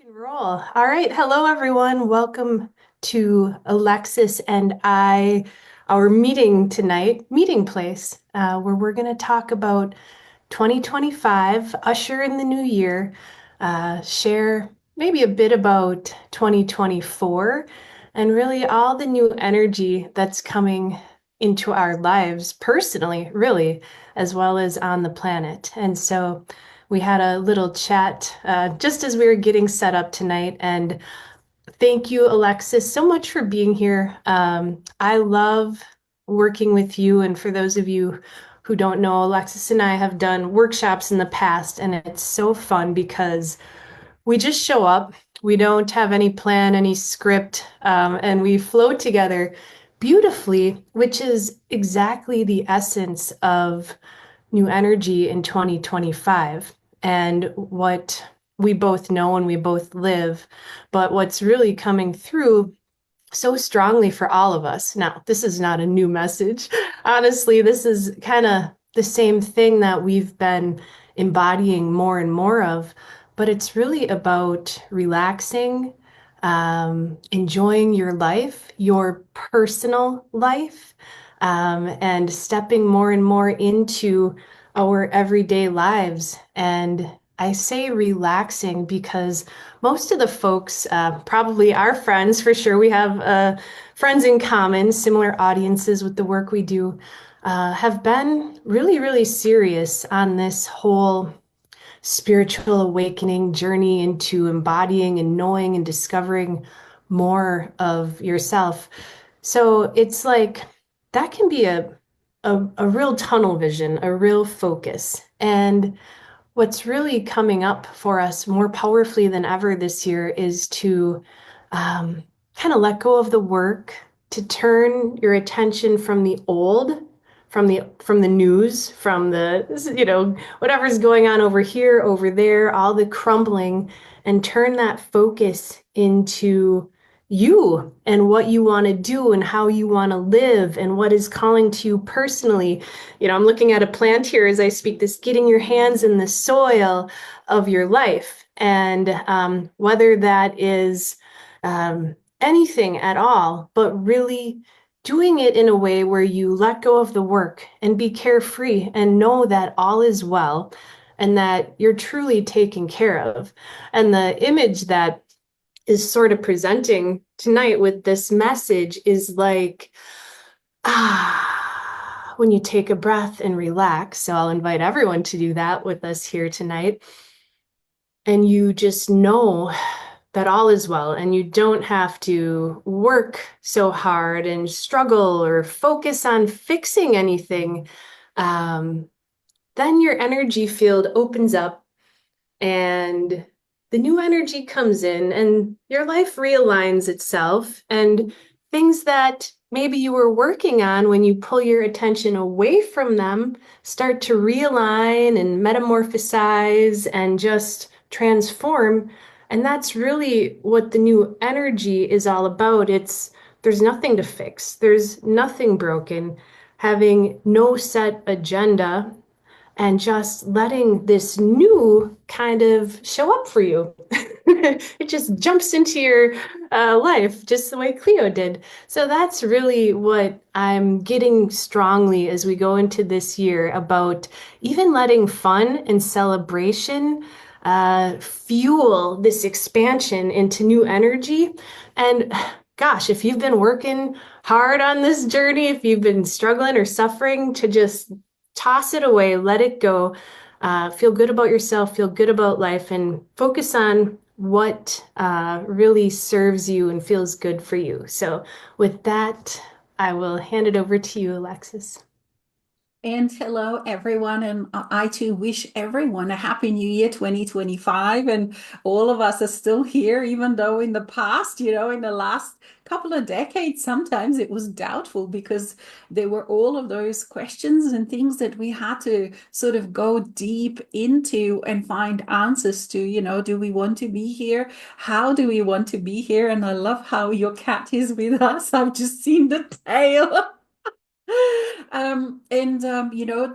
And roll. All right. Hello, everyone. Welcome to Alexis and I, our meeting tonight, meeting place, where we're going to talk about 2025, usher in the new year, share maybe a bit about 2024, and really all the new energy that's coming into our lives personally, really, as well as on the planet. And so, we had a little chat just as we were getting set up tonight. And thank you, Alexis, so much for being here. I love working with you. And for those of you who don't know, Alexis and I have done workshops in the past, and it's so fun because we just show up. We don't have any plan, any script, and we flow together beautifully, which is exactly the essence of new energy in 2025 and what we both know and we both live. But what's really coming through so strongly for all of us. Now, this is not a new message. Honestly, this is kind of the same thing that we've been embodying more and more of, but it's really about relaxing, enjoying your life, your personal life, and stepping more and more into our everyday lives. And I say relaxing because most of the folks, probably our friends for sure, we have friends in common, similar audiences with the work we do, have been really, really serious on this whole spiritual awakening journey into embodying and knowing and discovering more of yourself. So it's like that can be a real tunnel vision, a real focus. And what's really coming up for us more powerfully than ever this year is to kind of let go of the work, to turn your attention from the old, from the news, from the whatever's going on over here, over there, all the crumbling, and turn that focus into you and what you want to do and how you want to live and what is calling to you personally. I'm looking at a plant here as I speak this, getting your hands in the soil of your life. And whether that is anything at all, but really doing it in a way where you let go of the work and be carefree and know that all is well and that you're truly taken care of. And the image that is sort of presenting tonight with this message is like, when you take a breath and relax. So I'll invite everyone to do that with us here tonight. And you just know that all is well, and you don't have to work so hard and struggle or focus on fixing anything. Then your energy field opens up and the new energy comes in and your life realigns itself, and things that maybe you were working on when you pull your attention away from them start to realign and metamorphosize and just transform. And that's really what the new energy is all about. There's nothing to fix, there's nothing broken, having no set agenda and just letting this new kind of show up for you. It just jumps into your life just the way Cleo did. So that's really what I'm getting strongly as we go into this year, about even letting fun and celebration fuel this expansion into new energy. And gosh, if you've been working hard on this journey, if you've been struggling or suffering, to just toss it away, let it go, feel good about yourself, feel good about life, and focus on what really serves you and feels good for you. So, with that, I will hand it over to you, Alexis. And hello, everyone. And I too wish everyone a happy new year 2025. And all of us are still here, even though in the past, in the last couple of decades, sometimes it was doubtful because there were all of those questions and things that we had to sort of go deep into and find answers to. Do we want to be here? How do we want to be here? And I love how your cat is with us. I've just seen the tail.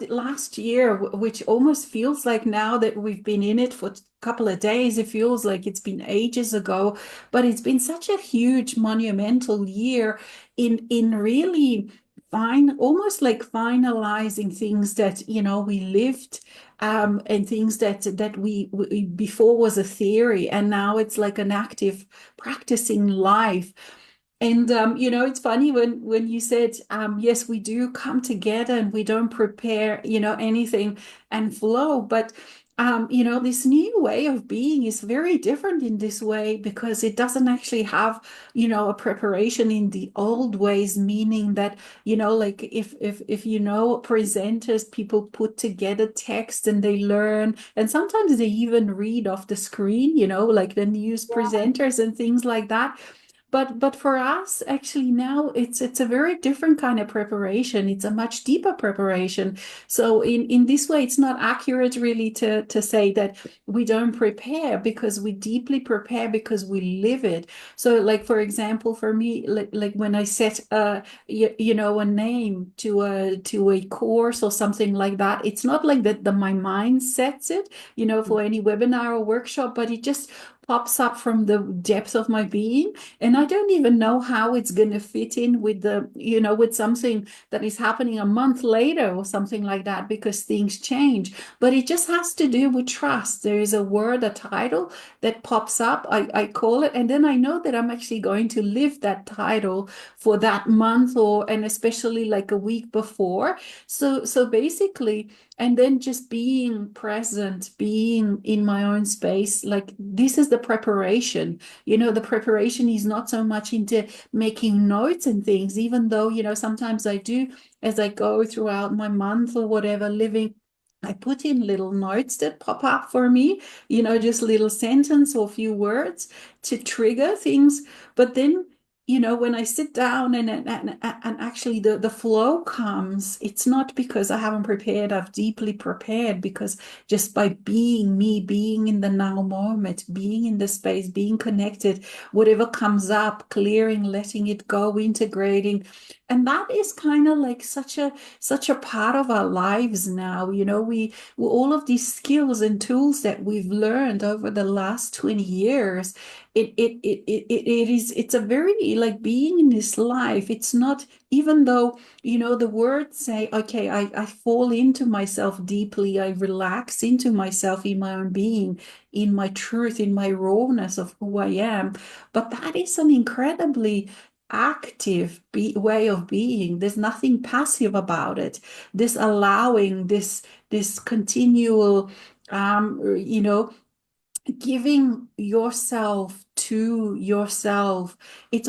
Last year, which almost feels like now that we've been in it for a couple of days, it feels like it's been ages ago, but it's been such a huge, monumental year in really almost like finalizing things that, we lived, and things that we before was a theory, and now it's like an active practicing life. And it's funny when you said, yes, we do come together and we don't prepare, anything and flow. But this new way of being is very different in this way because it doesn't actually have, a preparation in the old ways, meaning that, like if presenters, people put together text and they learn, and sometimes they even read off the screen, like the news Yeah. presenters and things like that. But for us, actually now it's a very different kind of preparation. It's a much deeper preparation. So in this way, it's not accurate really to say that we don't prepare, because we deeply prepare because we live it. So like for example, for me, like when I set a name to a course or something like that, it's not like that my mind sets it, for any webinar or workshop, but it just pops up from the depth of my being, and I don't even know how it's going to fit in with with something that is happening a month later or something like that, because things change. But it just has to do with trust. There is a word, a title that pops up. I call it, and then I know that I'm actually going to live that title for that month, and especially like a week before. So basically, and then just being present, being in my own space, like this is the preparation. The preparation is not so much into making notes and things, even though, sometimes I do as I go throughout my month or whatever living. I put in little notes that pop up for me, just little sentence or few words to trigger things. But then, when I sit down and actually the flow comes, it's not because I haven't prepared, I've deeply prepared, because just by being me, being in the now moment, being in the space, being connected, whatever comes up, clearing, letting it go, integrating. And that is kind of like such a part of our lives now. We all of these skills and tools that we've learned over the last 20 years, it's a very like being in this life. It's not, even though, the words say, okay, I fall into myself deeply, I relax into myself in my own being, in my truth, in my rawness of who I am. But that is an incredibly active way of being. There's nothing passive about it. This allowing, this continual, giving yourself to yourself. It's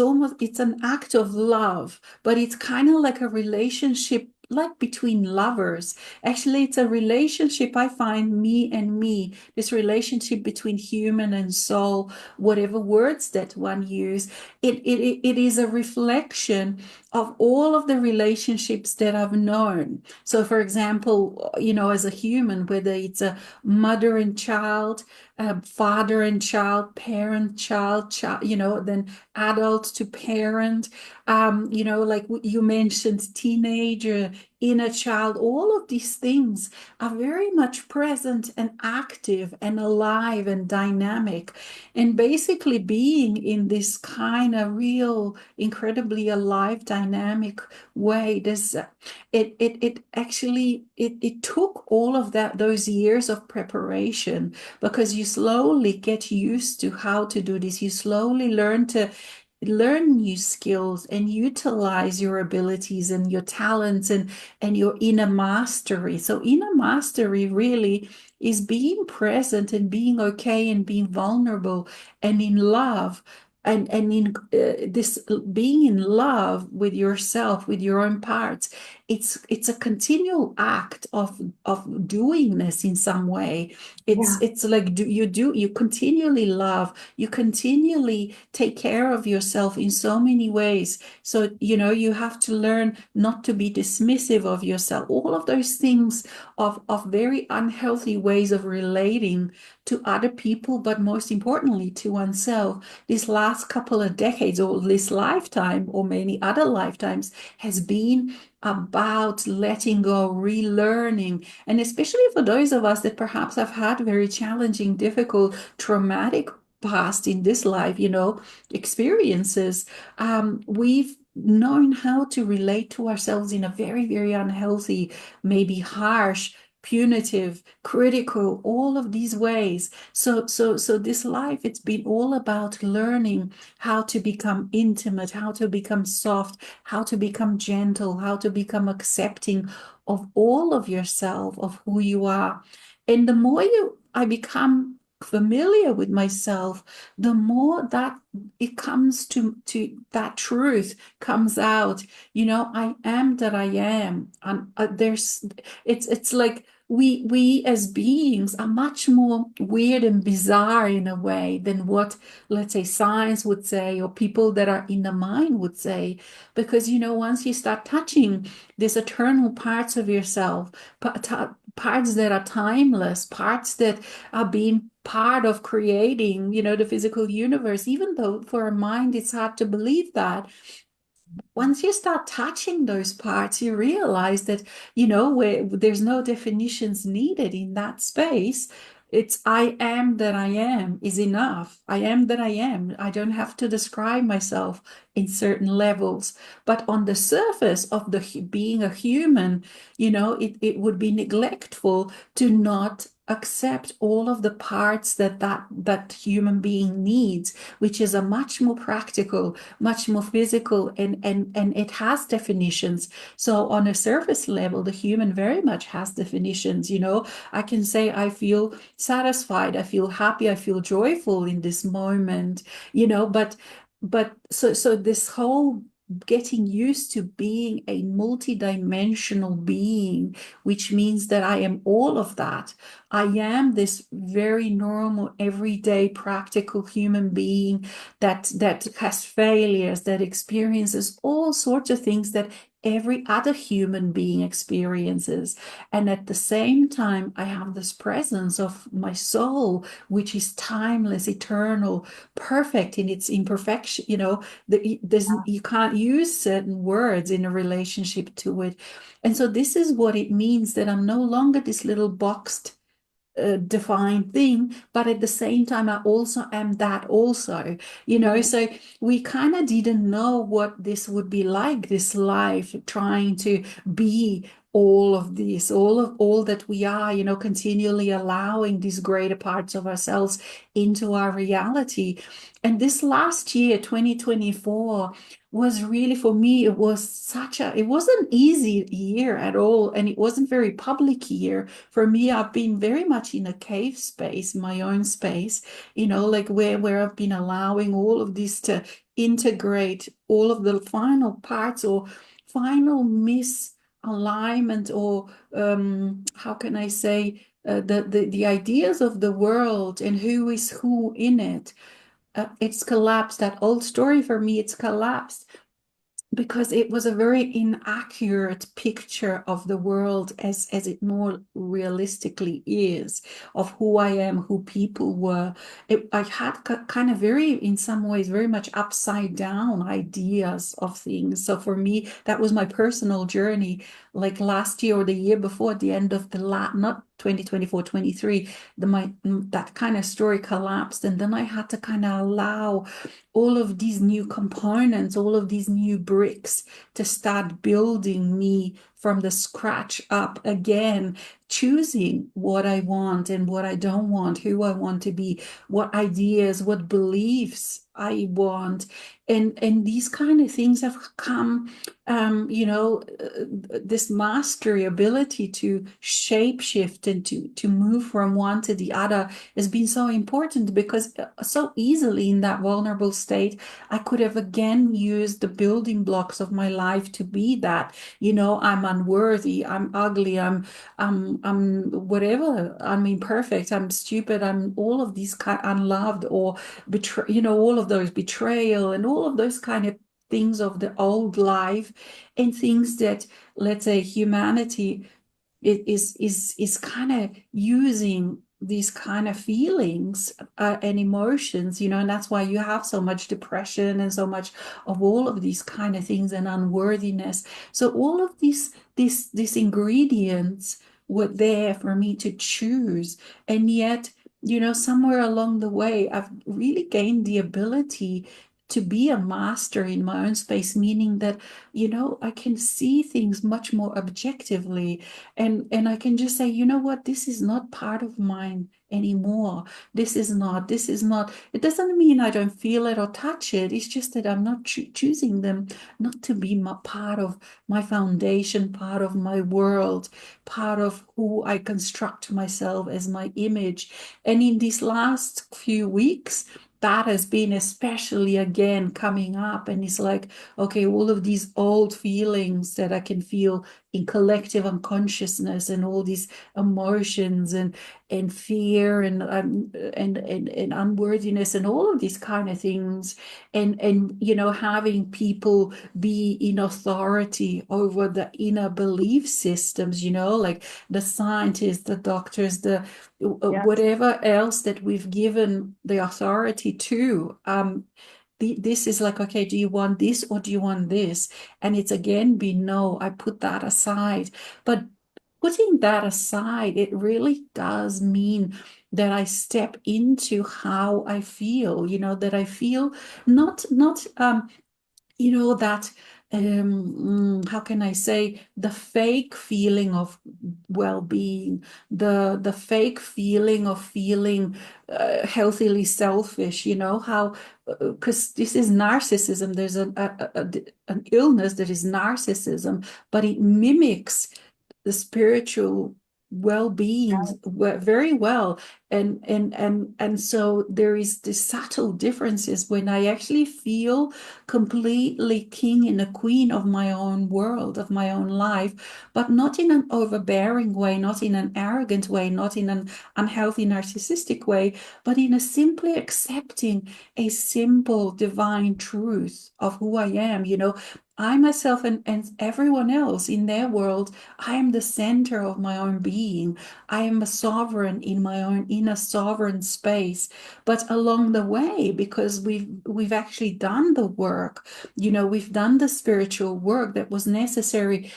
an act of love, but it's kind of like a relationship, like between lovers. Actually, it's a relationship, I find, me and me, this relationship between human and soul, whatever words that one use. It is a reflection of all of the relationships that I've known. So for example, as a human, whether it's a mother and child, father and child, parent, child, then adult to parent, like you mentioned, teenager, inner child, all of these things are very much present and active and alive and dynamic. And basically being in this kind of real, incredibly alive, dynamic way, it actually, it took all of those years of preparation, because you slowly get used to how to do this. You slowly learn new skills and utilize your abilities and your talents and your inner mastery. So inner mastery really is being present and being okay and being vulnerable and in love, and in this being in love with yourself, with your own parts. It's a continual act of doingness in some way. Yeah. It's like you continually love, you continually take care of yourself in so many ways. So you have to learn not to be dismissive of yourself. All of those things of very unhealthy ways of relating to other people, but most importantly to oneself. This last couple of decades, or this lifetime, or many other lifetimes, has been about letting go, relearning, and especially for those of us that perhaps have had very challenging, difficult, traumatic past in this life, experiences, we've known how to relate to ourselves in a very, very unhealthy, maybe harsh, punitive, critical, all of these ways. So this life, it's been all about learning how to become intimate, how to become soft, how to become gentle, how to become accepting of all of yourself, of who you are. And the more I become familiar with myself, the more that it comes to that truth comes out. I am that I am, and it's like we as beings are much more weird and bizarre in a way than what, let's say, science would say, or people that are in the mind would say, because once you start touching these eternal parts of yourself, parts that are timeless, parts that are being part of creating, the physical universe, even though for a mind it's hard to believe that. Once you start touching those parts, you realize that, where there's no definitions needed in that space. It's I am that I am is enough. I am that I am. I don't have to describe myself in certain levels. But on the surface of the being a human, it would be neglectful to not accept all of the parts that human being needs, which is a much more practical, much more physical, and it has definitions. So on a surface level, the human very much has definitions. I can say I feel satisfied, I feel happy, I feel joyful in this moment, but so this whole getting used to being a multidimensional being, which means that I am all of that. I am this very normal, everyday, practical human being that has failures, that experiences all sorts of things that every other human being experiences. And at the same time, I have this presence of my soul, which is timeless, eternal, perfect in its imperfection. You can't use certain words in a relationship to it. And so this is what it means, that I'm no longer this little boxed defined thing, but at the same time I also am that also, so we kind of didn't know what this would be like, this life trying to be all of this, all that we are, continually allowing these greater parts of ourselves into our reality. And this last year, 2024, was really, for me, it wasn't easy year at all, and it wasn't very public year for me. I've been very much in a cave space, my own space, like where I've been allowing all of this to integrate all of the final parts or final misalignment, or how can I say, the ideas of the world and who is who in it. It's collapsed. That old story for me, it's collapsed because it was a very inaccurate picture of the world as it more realistically is, of who I am, who people were. I had kind of very, in some ways, very much upside down ideas of things. So for me, that was my personal journey. Like last year or the year before, at the end of not 2024, 23, that kind of story collapsed. And then I had to kind of allow all of these new components, all of these new bricks to start building me from the scratch up again, choosing what I want and what I don't want, who I want to be, what ideas, what beliefs I want. And these kind of things have come, this mastery ability to shape shift and to move from one to the other has been so important, because so easily in that vulnerable state, I could have again used the building blocks of my life to be that, I'm unworthy, I'm ugly, I'm whatever, I'm imperfect, I'm stupid, I'm all of these kind unloved, or all of those betrayal and all of those kind of things of the old life, and things that, let's say, humanity is kind of using these kind of feelings and emotions, and that's why you have so much depression and so much of all of these kind of things and unworthiness. So all of these ingredients were there for me to choose. And yet, somewhere along the way, I've really gained the ability to be a master in my own space, meaning that, I can see things much more objectively. And I can just say, you know what, this is not part of mine anymore. This is not. It doesn't mean I don't feel it or touch it. It's just that I'm not choosing them not to be part of my foundation, part of my world, part of who I construct myself as my image. And in these last few weeks, that has been especially again coming up. And it's like, okay, all of these old feelings that I can feel in collective unconsciousness, and all these emotions and fear and unworthiness and all of these kind of things, and having people be in authority over the inner belief systems, like the scientists, the doctors, the Yes. whatever else that we've given the authority to. This is like, okay, do you want this or do you want this? And it's again been no, I put that aside. But putting that aside, it really does mean that I step into how I feel, that I feel not that how can I say, the fake feeling of well-being, the fake feeling of feeling healthily selfish, how because this is narcissism. There's an illness that is narcissism, but it mimics the spiritual well-being very well. And so there is this subtle differences when I actually feel completely king and a queen of my own world, of my own life, but not in an overbearing way, not in an arrogant way, not in an unhealthy narcissistic way, but in a simply accepting a simple divine truth of who I am. I myself and everyone else in their world, I am the center of my own being. I am a sovereign in my own inner sovereign space. But along the way, because we've actually done the work, we've done the spiritual work that was necessary.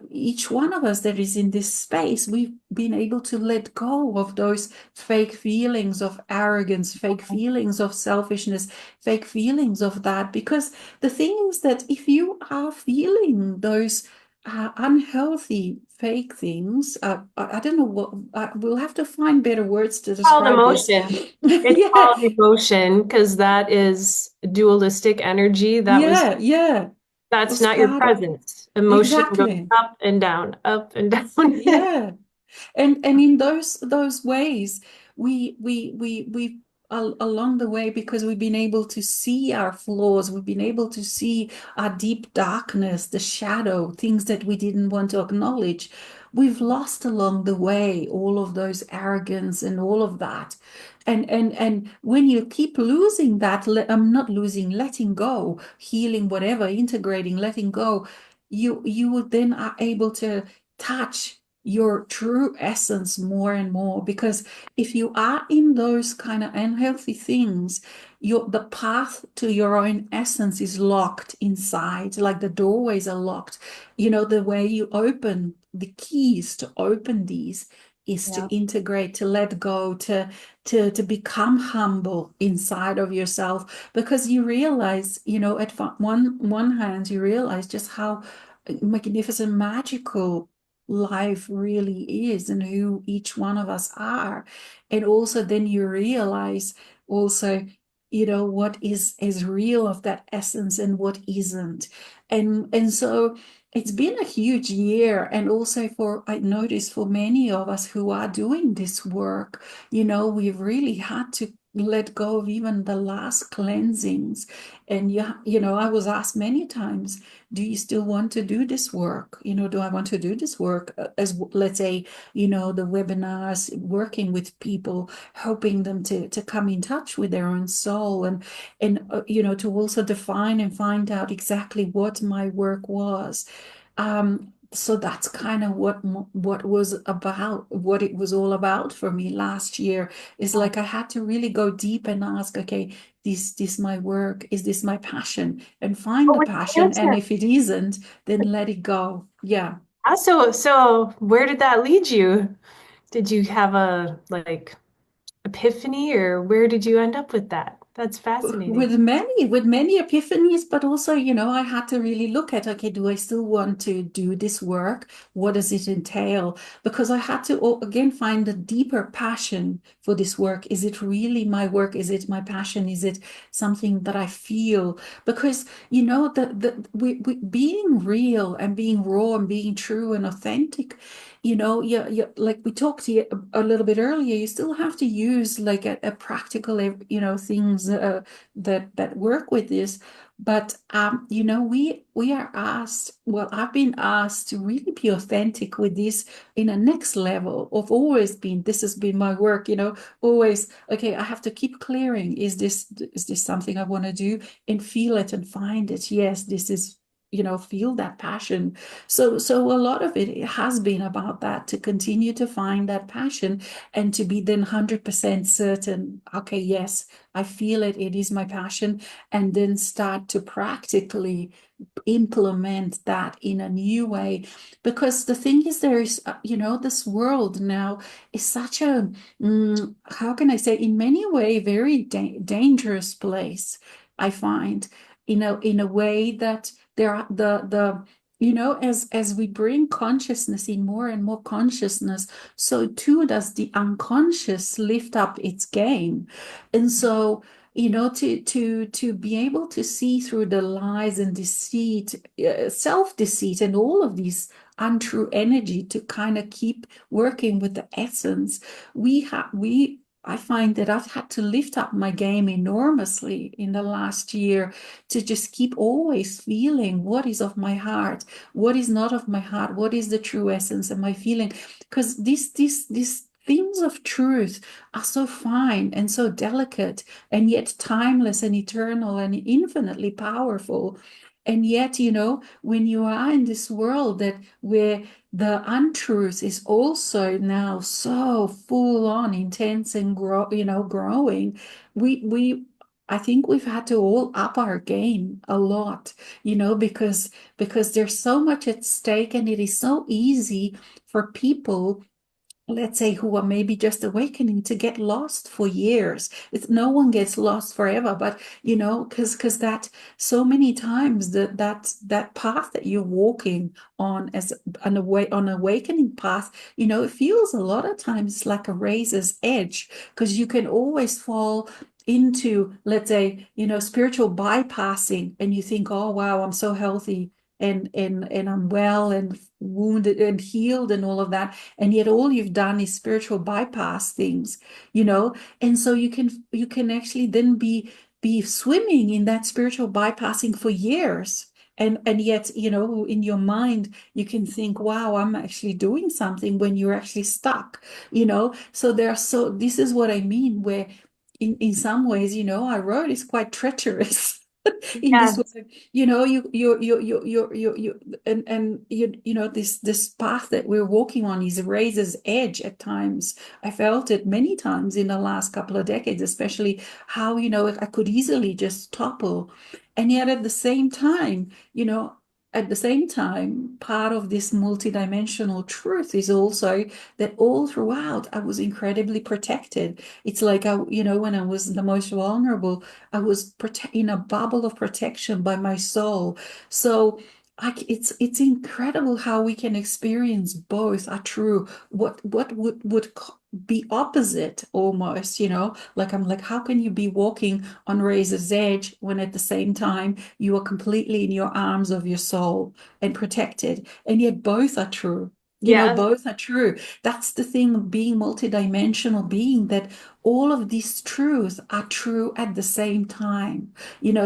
Each one of us that is in this space, we've been able to let go of those fake feelings of arrogance, fake feelings of selfishness, fake feelings of that. Because the thing is that if you are feeling those unhealthy fake things, I don't know what, we'll have to find better words to Called describe this. emotion. It's Yeah, called emotion because that is dualistic energy. yeah, yeah. That's Was not your part of presence. Emotion goes exactly. up and down, up and down. Yeah. And in those ways, we along the way, because we've been able to see our flaws, we've been able to see our deep darkness, the shadow, things that we didn't want to acknowledge. We've lost along the way all of those arrogance and all of that. And when you keep losing that, I'm not losing, letting go, healing, whatever, integrating, letting go, you then are able to touch your true essence more and more. Because if you are in those kind of unhealthy things, the path to your own essence is locked inside, like the doorways are locked. The way you open the keys to open these is to Yeah. integrate, to let go, to become humble inside of yourself, because you realize, at one hand, you realize just how magnificent, magical life really is, and who each one of us are. And also then you realize also, what is real of that essence and what isn't. And so it's been a huge year. And also, I noticed, for many of us who are doing this work, we've really had to let go of even the last cleansings. And I was asked many times, do you still want to do this work? Do I want to do this work, as, let's say, the webinars, working with people, helping them to come in touch with their own soul, and to also define and find out exactly what my work was. so that's kind of what was about, what it was all about for me last year. Is Yeah. like I had to really go deep and ask, okay, this my work? Is this my passion? And find What the was the passion. And answer? if it isn't, then let it go. Yeah. So where did that lead you? Did you have a like epiphany or where did you end up with that? That's fascinating. With many epiphanies, but also, I had to really look at, okay, do I still want to do this work? What does it entail? Because I had to again find a deeper passion for this work. Is it really my work? Is it my passion? Is it something that I feel? Because we being real and being raw and being true and authentic, like we talked to you a little bit earlier, you still have to use like a practical, things that work with this. But we are asked, well, I've been asked to really be authentic with this in a next level of always been, this has been my work, always, okay, I have to keep clearing. Is this something I want to do? And feel it and find it. Yes, this is, feel that passion. So a lot of it has been about that, to continue to find that passion and to be then 100% certain, okay, yes, I feel it, it is my passion, and then start to practically implement that in a new way. Because the thing is, there is, this world now is such a, how can I say, in many way, very dangerous place, I find, in a way that there are as we bring consciousness in, more and more consciousness, so too does the unconscious lift up its game. And so, to be able to see through the lies and deceit, self-deceit, and all of these untrue energy, to kind of keep working with the essence, I find that I've had to lift up my game enormously in the last year, to just keep always feeling what is of my heart, what is not of my heart, what is the true essence of my feeling. Because these things of truth are so fine and so delicate, and yet timeless and eternal and infinitely powerful. And yet, when you are in this world that where the untruth is also now so full on intense and growing, we I think we've had to all up our game a lot, because there's so much at stake, and it is so easy for people, let's say, who are maybe just awakening, to get lost for years. No one gets lost forever, but because that, so many times, that path that you're walking on, as an awakening path, it feels a lot of times like a razor's edge, because you can always fall into, let's say, spiritual bypassing, and you think, oh wow, I'm so healthy, and I'm well and wounded and healed and all of that, and yet all you've done is spiritual bypass things, you know and so you can actually then be swimming in that spiritual bypassing for years, and yet, in your mind you can think, wow, I'm actually doing something, when you're actually stuck. So this is what I mean, where in some ways, our road is quite treacherous. In this Yes. way, and this path that we're walking on is a razor's edge at times. I felt it many times in the last couple of decades, especially how, I could easily just topple. And yet at the same time, part of this multidimensional truth is also that all throughout I was incredibly protected. It's like, when I was the most vulnerable, I was in a bubble of protection by my soul. So it's incredible how we can experience both are true. What would be opposite almost, like, I'm like, how can you be walking on razor's edge when at the same time you are completely in your arms of your soul and protected? And yet both are true. Yes. Both are true. That's the thing of being multidimensional being, that all of these truths are true at the same time.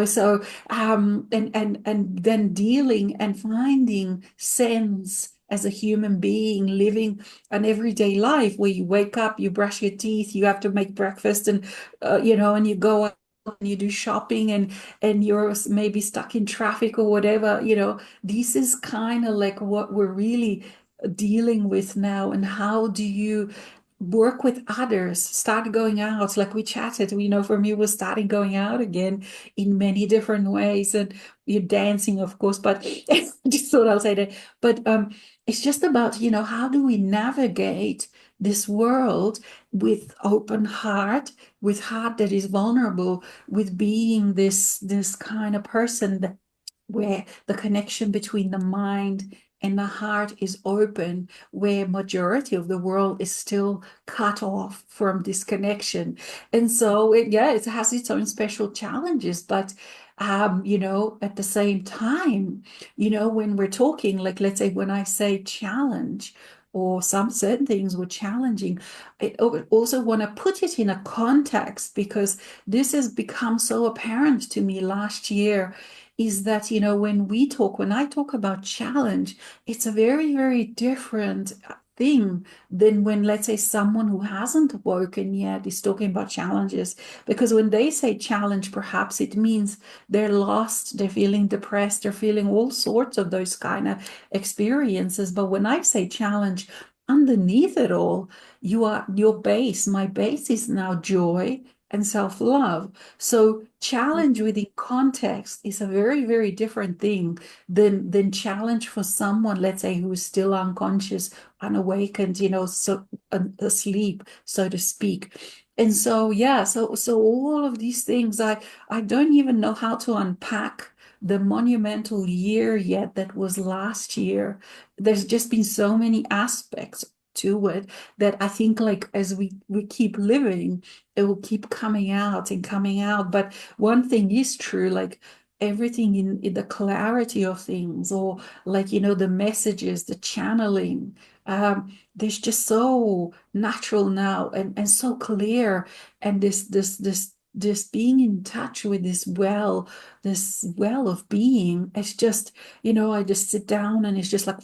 So and then dealing and finding sense as a human being, living an everyday life where you wake up, you brush your teeth, you have to make breakfast, and and you go out you do shopping and you're maybe stuck in traffic or whatever, this is kind of like what we're really dealing with now. And how do you work with others, start going out like we chatted, for me, we're starting going out again in many different ways, and you're dancing, of course, but just thought I'll say that. But it's just about, how do we navigate this world with open heart, with heart that is vulnerable, with being this kind of person that where the connection between the mind and the heart is open, where majority of the world is still cut off from this connection. And so it has its own special challenges, but at the same time, when we're talking, like, let's say when I say challenge, or some certain things were challenging, I also want to put it in a context, because this has become so apparent to me last year, is that, when I talk about challenge, it's a very, very different thing than when, let's say, someone who hasn't woken yet is talking about challenges. Because when they say challenge, perhaps it means they're lost, they're feeling depressed, they're feeling all sorts of those kind of experiences. But when I say challenge, underneath it all, my base is now joy and self-love. So challenge within context is a very, very different thing than challenge for someone, let's say, who is still unconscious, unawakened, so asleep, so to speak. And so, yeah, so all of these things, I don't even know how to unpack the monumental year yet that was last year. There's just been so many aspects to it that I think, like, as we keep living, it will keep coming out and coming out. But one thing is true, like everything in the clarity of things, or like, the messages, the channeling, there's just so natural now, and so clear. And this being in touch with this well of being, it's just, I just sit down and it's just like,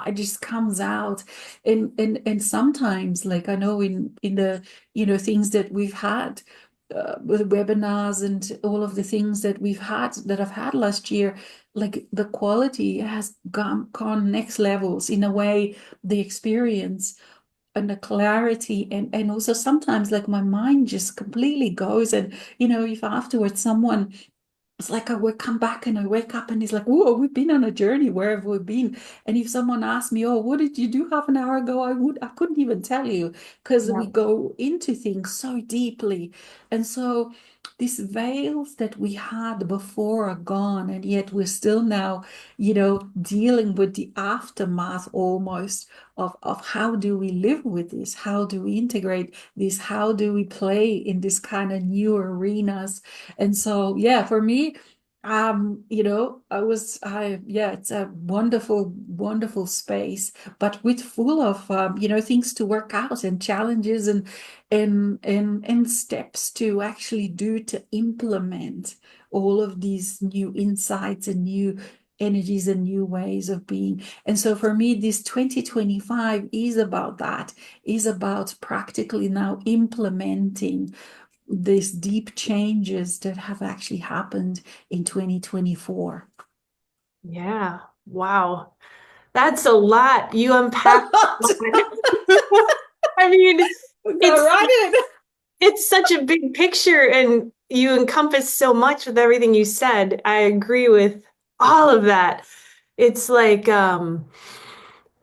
it just comes out. And sometimes, like, I know in the, things that we've had, with webinars and all of the things that I've had last year, like the quality has gone next levels in a way, the experience and the clarity, and also sometimes, like, my mind just completely goes. And if afterwards someone, it's like I would come back and I wake up and it's like, whoa, we've been on a journey wherever we've been. And if someone asked me, oh, what did you do half an hour ago? I couldn't even tell you, because we Yeah. go into things so deeply. And so these veils that we had before are gone, and yet we're still now, dealing with the aftermath almost of how do we live with this? How do we integrate this? How do we play in this kind of new arenas? And so, yeah, for me, yeah, it's a wonderful, wonderful space, but with full of, things to work out, and challenges, and steps to actually do, to implement all of these new insights and new energies and new ways of being. And so for me, this 2025 is about that, is about practically now implementing these deep changes that have actually happened in 2024. Yeah. Wow. That's a lot. You unpacked a lot. I mean, We got it's right in. it's such a big picture and you encompass so much with everything you said. I agree with all of that. It's like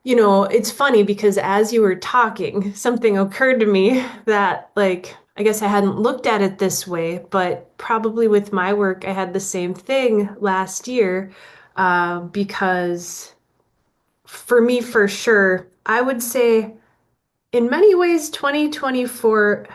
it's funny because as you were talking, something occurred to me that, like, I guess I hadn't looked at it this way, but probably with my work, I had the same thing last year, because for me, for sure, I would say in many ways, 2024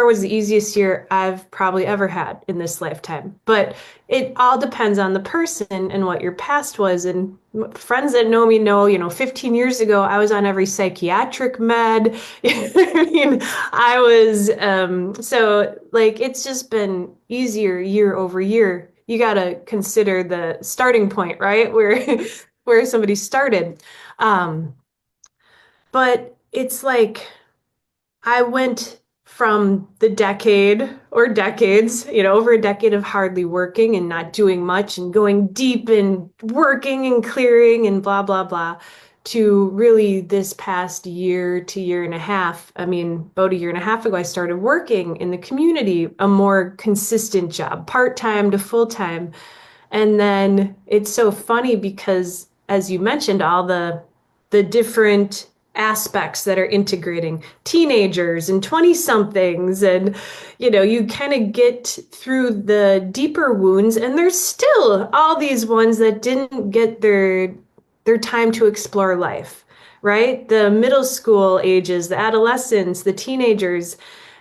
was the easiest year I've probably ever had in this lifetime. But it all depends on the person and what your past was. And friends that know me know, 15 years ago, I was on every psychiatric med. I mean, I was, so like, it's just been easier year over year. You got to consider the starting point, right? Where somebody started. Um, but it's like I went from the decade or decades, over a decade of hardly working and not doing much and going deep and working and clearing and blah, blah, blah, to really this past year to year and a half. I mean, about a year and a half ago, I started working in the community, a more consistent job, part-time to full-time. And then it's so funny because, as you mentioned, all the different aspects that are integrating teenagers and 20 somethings, and you kind of get through the deeper wounds, and there's still all these ones that didn't get their time to explore life, right? The middle school ages, the adolescents, the teenagers.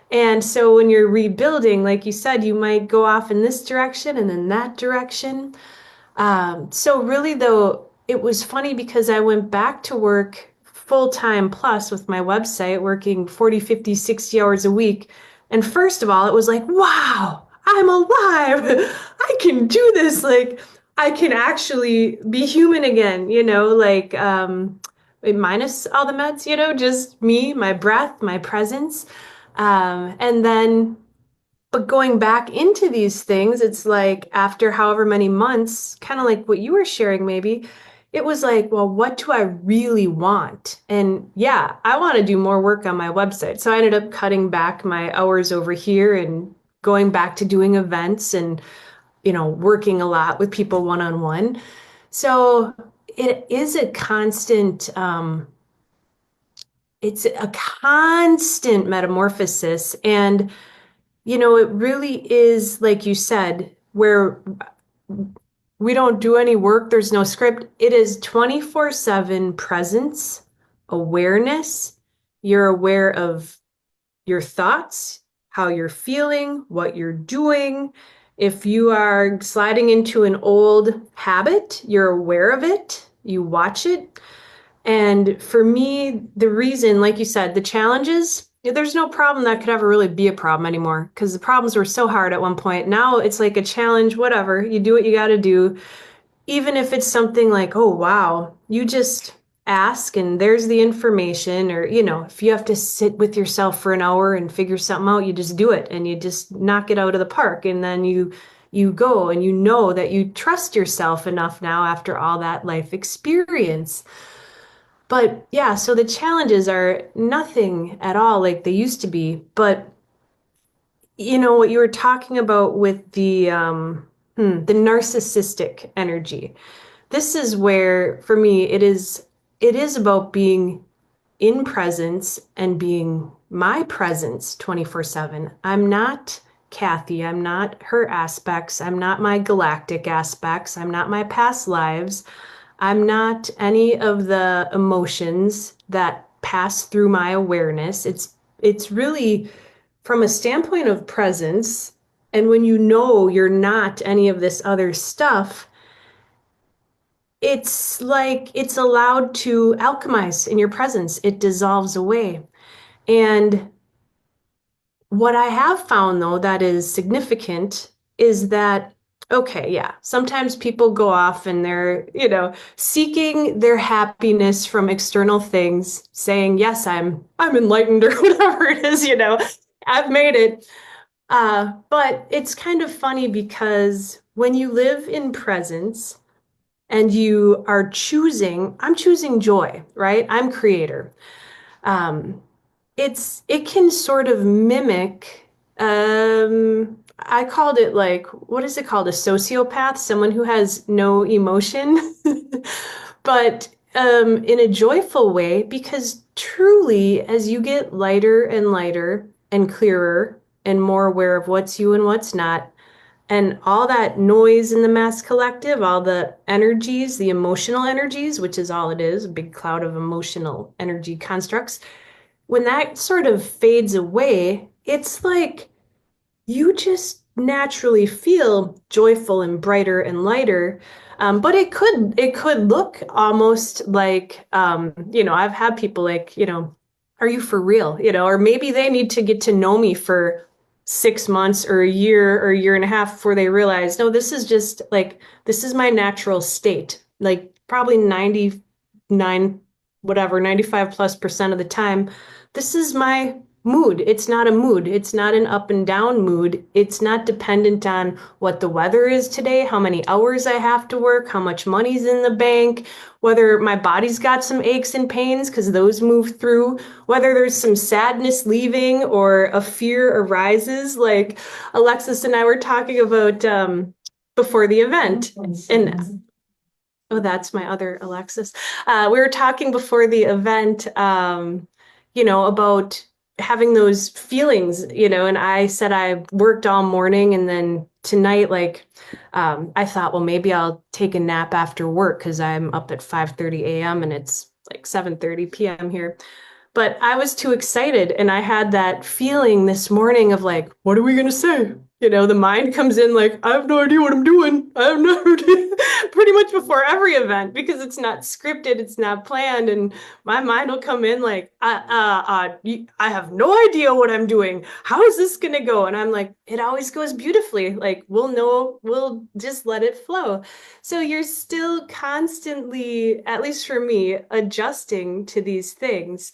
And so when you're rebuilding, like you said, you might go off in this direction and then that direction. So really though, it was funny because I went back to work full time plus with my website, working 40, 50, 60 hours a week. And first of all, it was like, wow, I'm alive. I can do this. Like I can actually be human again, minus all the meds, just me, my breath, my presence. And then but going back into these things, it's like after however many months, kind of like what you were sharing, maybe, it was like, well, what do I really want? And yeah, I want to do more work on my website. So I ended up cutting back my hours over here and going back to doing events and, working a lot with people one on one. So it is a constant, it's a constant metamorphosis. And it really is, like you said, where we don't do any work, there's no script. It is 24/7 presence, awareness. You're aware of your thoughts, how you're feeling, what you're doing. If you are sliding into an old habit, you're aware of it, you watch it. And for me, the reason, like you said, the challenges, there's no problem that could ever really be a problem anymore because the problems were so hard at one point. Now it's like a challenge, whatever. You do what you got to do. Even if it's something like, oh, wow, you just ask and there's the information. Or, if you have to sit with yourself for an hour and figure something out, you just do it and you just knock it out of the park. And then you go and you know that you trust yourself enough now after all that life experience. But yeah, so the challenges are nothing at all like they used to be. But what you were talking about with the narcissistic energy. This is where, for me, it is about being in presence and being my presence 24/7. I'm not Cathy. I'm not her aspects. I'm not my galactic aspects. I'm not my past lives. I'm not any of the emotions that pass through my awareness. It's really from a standpoint of presence, and when you know you're not any of this other stuff, it's like it's allowed to alchemize in your presence. It dissolves away. And what I have found, though, that is significant is that, okay, yeah, sometimes people go off and they're, seeking their happiness from external things, saying, yes, I'm enlightened or whatever it is, I've made it. But it's kind of funny because when you live in presence and you are choosing, I'm choosing joy, right? I'm creator. Um, it can sort of mimic I called it like, what is it called, a sociopath, someone who has no emotion. But in a joyful way, because truly as you get lighter and lighter and clearer and more aware of what's you and what's not, and all that noise in the mass collective, all the energies, the emotional energies, which is all it is, a big cloud of emotional energy constructs, when that sort of fades away, it's like you just naturally feel joyful and brighter and lighter. But it could look almost like I've had people like, are you for real? Or maybe they need to get to know me for 6 months or a year and a half before they realize, no, this is just like this is my natural state. Like probably 99, whatever, 95+% of the time, this is my mood. It's not a mood. It's not an up and down mood. It's not dependent on what the weather is today, how many hours I have to work, how much money's in the bank, whether my body's got some aches and pains, because those move through, whether there's some sadness leaving or a fear arises. Like Alexis and I were talking about before the event. And oh, that's my other Alexis. We were talking before the event, about having those feelings, and I said I worked all morning and then tonight, like, I thought, well, maybe I'll take a nap after work because I'm up at 5:30 a.m. and it's like 7:30 p.m. here. But I was too excited and I had that feeling this morning of like, what are we going to say? The mind comes in like, I have no idea what I'm doing. I have no idea. Pretty much before every event because it's not scripted, it's not planned. And my mind will come in like, I have no idea what I'm doing. How is this going to go? And I'm like, it always goes beautifully. Like, we'll know, we'll just let it flow. So you're still constantly, at least for me, adjusting to these things.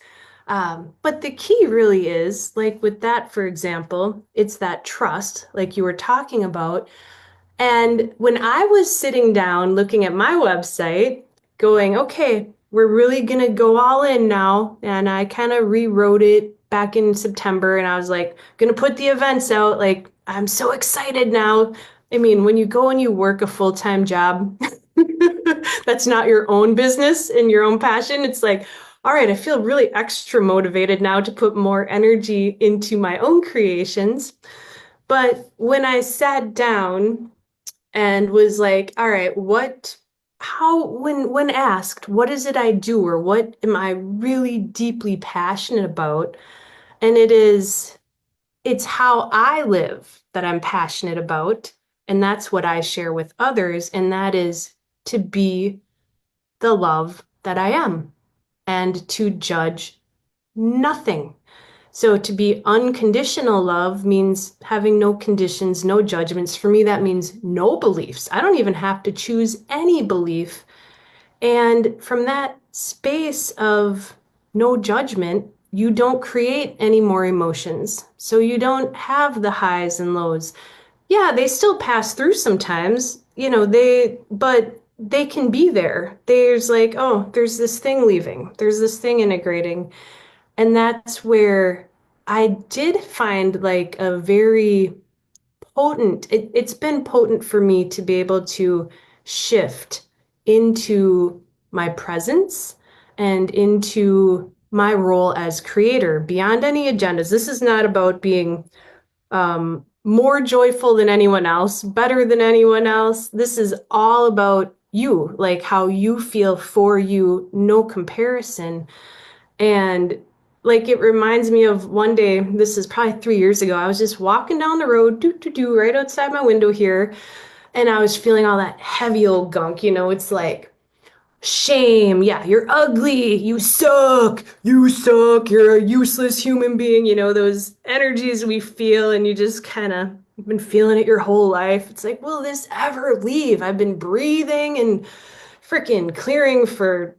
But the key really is, like with that, for example, it's that trust, like you were talking about. And when I was sitting down looking at my website, going, okay, we're really going to go all in now. And I kind of rewrote it back in September and I was like, going to put the events out. Like, I'm so excited now. I mean, when you go and you work a full-time job, that's not your own business and your own passion, it's like, all right, I feel really extra motivated now to put more energy into my own creations. But when I sat down and was like, all right, when asked, what is it I do or what am I really deeply passionate about? And it's how I live that I'm passionate about. And that's what I share with others. And that is to be the love that I am and to judge nothing. So to be unconditional love means having no conditions, no judgments. For me, that means no beliefs. I don't even have to choose any belief. And from that space of no judgment, you don't create any more emotions. So you don't have the highs and lows. Yeah, they still pass through sometimes, but they can be there. There's like, oh, there's this thing leaving, there's this thing integrating. And that's where I did find like a very it's been potent for me to be able to shift into my presence and into my role as creator beyond any agendas. This is not about being more joyful than anyone else, better than anyone else. This is all about you, like how you feel for you, no comparison. And like it reminds me of one day, this is probably 3 years ago, I was just walking down the road, right outside my window here, and I was feeling all that heavy old gunk. It's like shame. Yeah, you're ugly. You suck. You're a useless human being. Those energies we feel, and you just kind of been feeling it your whole life. It's like, will this ever leave? I've been breathing and freaking clearing for,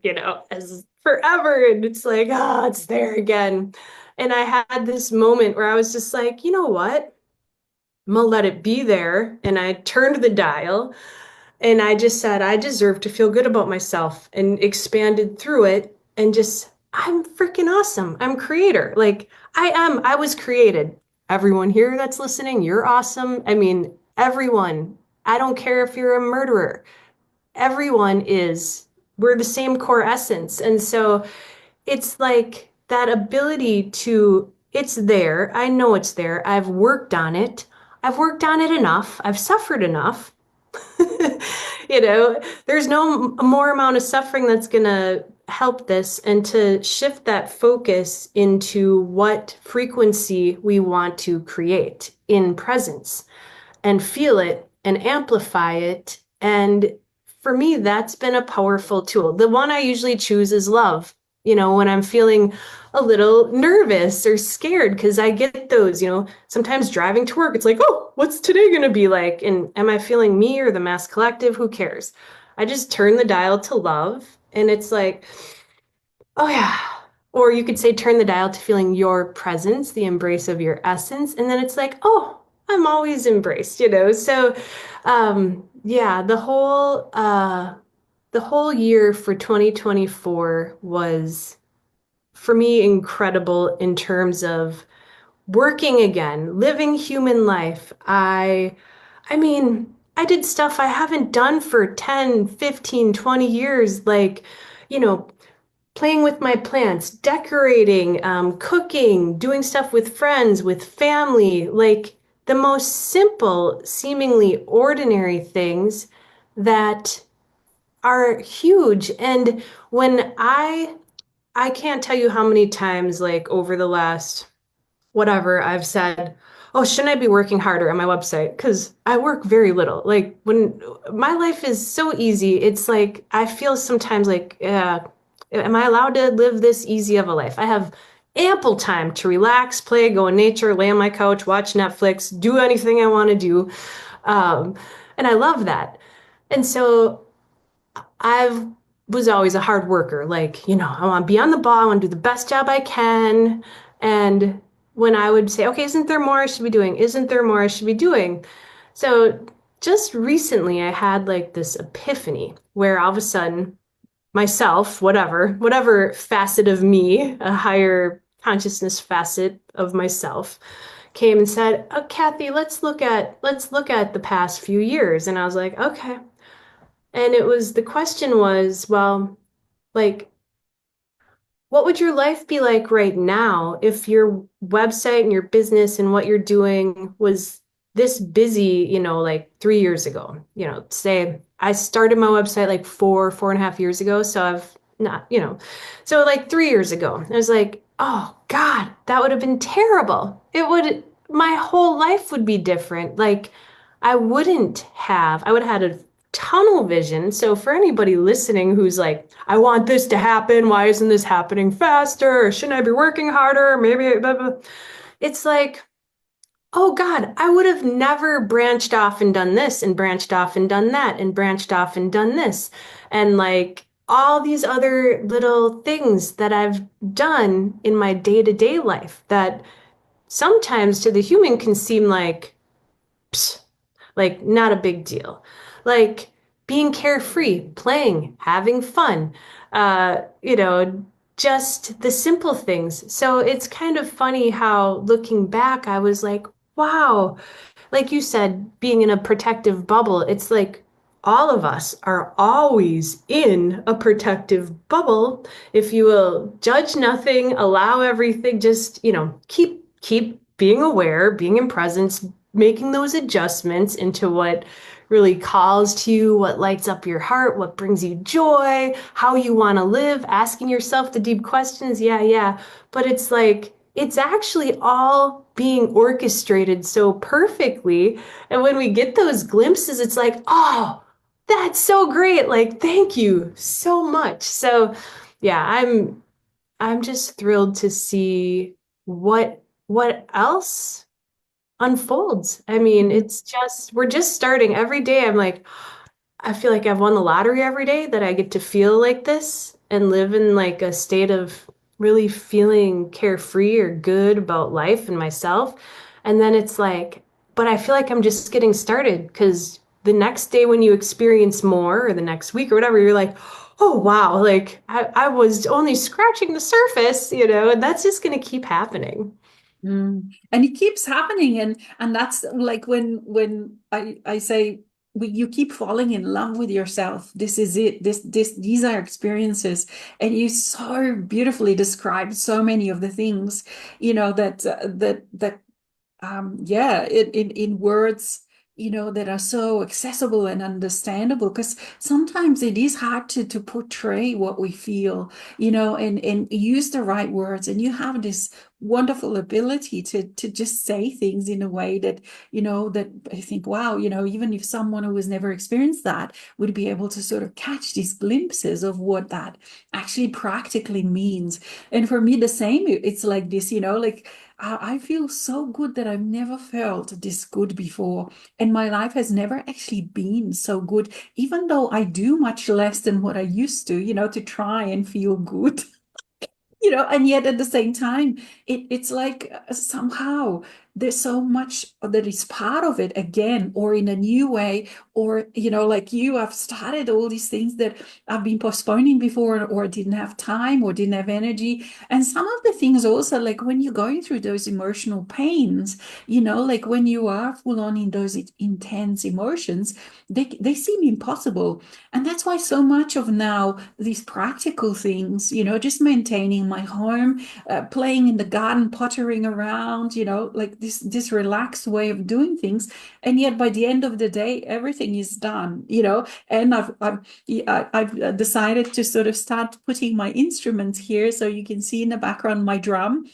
as forever. And it's like, it's there again. And I had this moment where I was just like, you know what? I'm gonna let it be there. And I turned the dial and I just said, I deserve to feel good about myself and expanded through it and just, I'm freaking awesome. I'm creator. Like I was created. Everyone here that's listening, you're awesome. I mean, everyone. I don't care if you're a murderer. Everyone is. We're the same core essence. And so it's like that ability to, it's there. I know it's there. I've worked on it. I've worked on it enough. I've suffered enough. There's no more amount of suffering that's going to help this and to shift that focus into what frequency we want to create in presence and feel it and amplify it. And for me, that's been a powerful tool. The one I usually choose is love. When I'm feeling a little nervous or scared, because I get those, sometimes driving to work, it's like, oh, what's today going to be like? And am I feeling me or the mass collective? Who cares? I just turn the dial to love. And it's like, oh, yeah. or you could say turn the dial to feeling your presence, the embrace of your essence. And then it's like, oh, I'm always embraced, you know? So, yeah, the whole year for 2024 was for me incredible in terms of working again, living human life. I mean, I did stuff I haven't done for 10, 15, 20 years, like, you know, playing with my plants, decorating, cooking, doing stuff with friends, with family, like the most simple, seemingly ordinary things that are huge. And when I can't tell you how many times, like over the last whatever, I've said, oh, shouldn't I be working harder on my website? Because I work very little. Like when my life is so easy, it's like I feel sometimes like, am I allowed to live this easy of a life? I have ample time to relax, play, go in nature, lay on my couch, watch Netflix, do anything I want to do. Um, and I love that. And so I was always a hard worker. Like, I want to be on the ball. I want to do the best job I can. And when I would say, okay, isn't there more I should be doing? Isn't there more I should be doing? So just recently, I had like this epiphany where all of a sudden, myself, whatever facet of me, a higher consciousness facet of myself, came and said, "Oh, Cathy, let's look at the past few years." And I was like, "Okay." And the question was, well, like, what would your life be like right now if your website and your business and what you're doing was this busy, like 3 years ago? Say I started my website like 4.5 years ago. So I've not, so like 3 years ago, I was like, oh God, that would have been terrible. My whole life would be different. Like, I would have had a tunnel vision. So for anybody listening who's like, I want this to happen, why isn't this happening faster? Or shouldn't I be working harder? Maybe blah, blah. It's like, oh God, I would have never branched off and done this and branched off and done that and branched off and done this. And like all these other little things that I've done in my day-to-day life that sometimes to the human can seem like, psst, like not a big deal. Like being carefree, playing, having fun, just the simple things. So it's kind of funny how looking back, I was like, wow, like you said, being in a protective bubble, it's like all of us are always in a protective bubble. If you will judge nothing, allow everything, just, keep being aware, being in presence, making those adjustments into what really calls to you, what lights up your heart, what brings you joy, how you want to live, asking yourself the deep questions. Yeah, yeah. But it's like, it's actually all being orchestrated so perfectly. And when we get those glimpses, it's like, oh, that's so great. Like, thank you so much. So, yeah, I'm just thrilled to see what else unfolds. I mean, we're just starting every day. I'm like, I feel like I've won the lottery every day that I get to feel like this and live in like a state of really feeling carefree or good about life and myself. And then it's like, but I feel like I'm just getting started because the next day when you experience more or the next week or whatever, you're like, oh wow, like I was only scratching the surface, and that's just gonna keep happening. And it keeps happening, and that's like when I say you keep falling in love with yourself. This is it. These are experiences, and you so beautifully described so many of the things, that yeah, in words, that are so accessible and understandable, because sometimes it is hard to portray what we feel, and use the right words. And you have this wonderful ability to just say things in a way that, that I think, wow, even if someone who has never experienced that would be able to sort of catch these glimpses of what that actually practically means. And for me, the same, it's like this, like I feel so good that I've never felt this good before. And my life has never actually been so good, even though I do much less than what I used to, to try and feel good. and yet at the same time, it's like somehow there's so much that is part of it again, or in a new way, or, like you have started all these things that I've been postponing before, or didn't have time, or didn't have energy. And some of the things also, like when you're going through those emotional pains, like when you are full on in those intense emotions, they seem impossible. And that's why so much of now these practical things, just maintaining my home, playing in the garden, pottering around, like this relaxed way of doing things. And yet by the end of the day, everything is done, and I've decided to sort of start putting my instruments here. So you can see in the background my drum,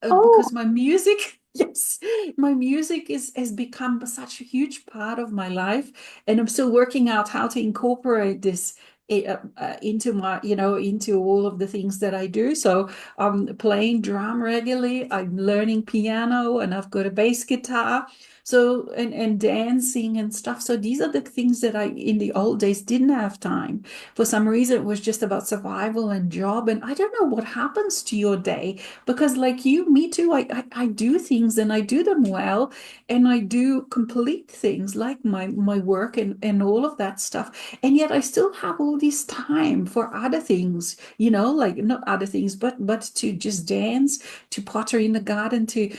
Oh, because my music, yes, my music has become such a huge part of my life, and I'm still working out how to incorporate this into my, into all of the things that I do. So I'm playing drum regularly, I'm learning piano, and I've got a bass guitar. So and dancing and stuff. So these are the things that I in the old days didn't have time. For some reason, it was just about survival and job. And I don't know what happens to your day, because like you, me too, I do things and I do them well, and I do complete things like my work and all of that stuff. And yet I still have all this time for other things, like not other things, but to just dance, to potter in the garden, to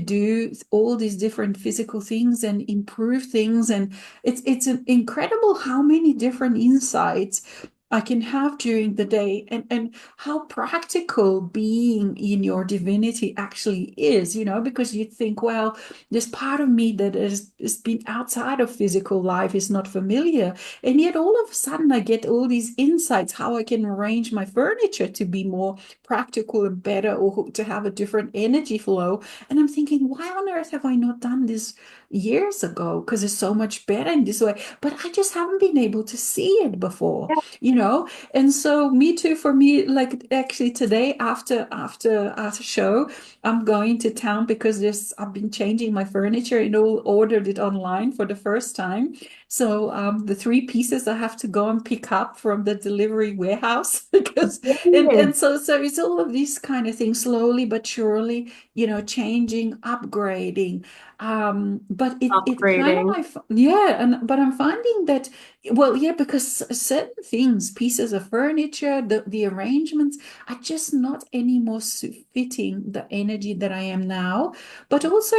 do all these different physical things and improve things. And it's incredible how many different insights I can have during the day, and how practical being in your divinity actually is, because you think, well, this part of me that has been outside of physical life is not familiar. And yet all of a sudden I get all these insights how I can arrange my furniture to be more practical and better, or to have a different energy flow. And I'm thinking, why on earth have I not done this years ago? Because it's so much better in this way. But I just haven't been able to see it before, yeah. you know? And so me too, for me, like actually today after our show, I'm going to town because I've been changing my furniture and all ordered it online for the first time. So the three pieces I have to go and pick up from the delivery warehouse because Yay. and so it's all of these kind of things slowly but surely, changing, upgrading. But it kind of Upgrading. yeah, and but I'm finding that, well, yeah, because certain things, pieces of furniture, the arrangements are just not anymore fitting the energy that I am now. But also,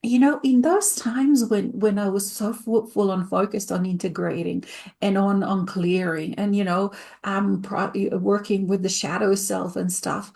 in those times when I was so full on focused on integrating and on clearing, and working with the shadow self and stuff,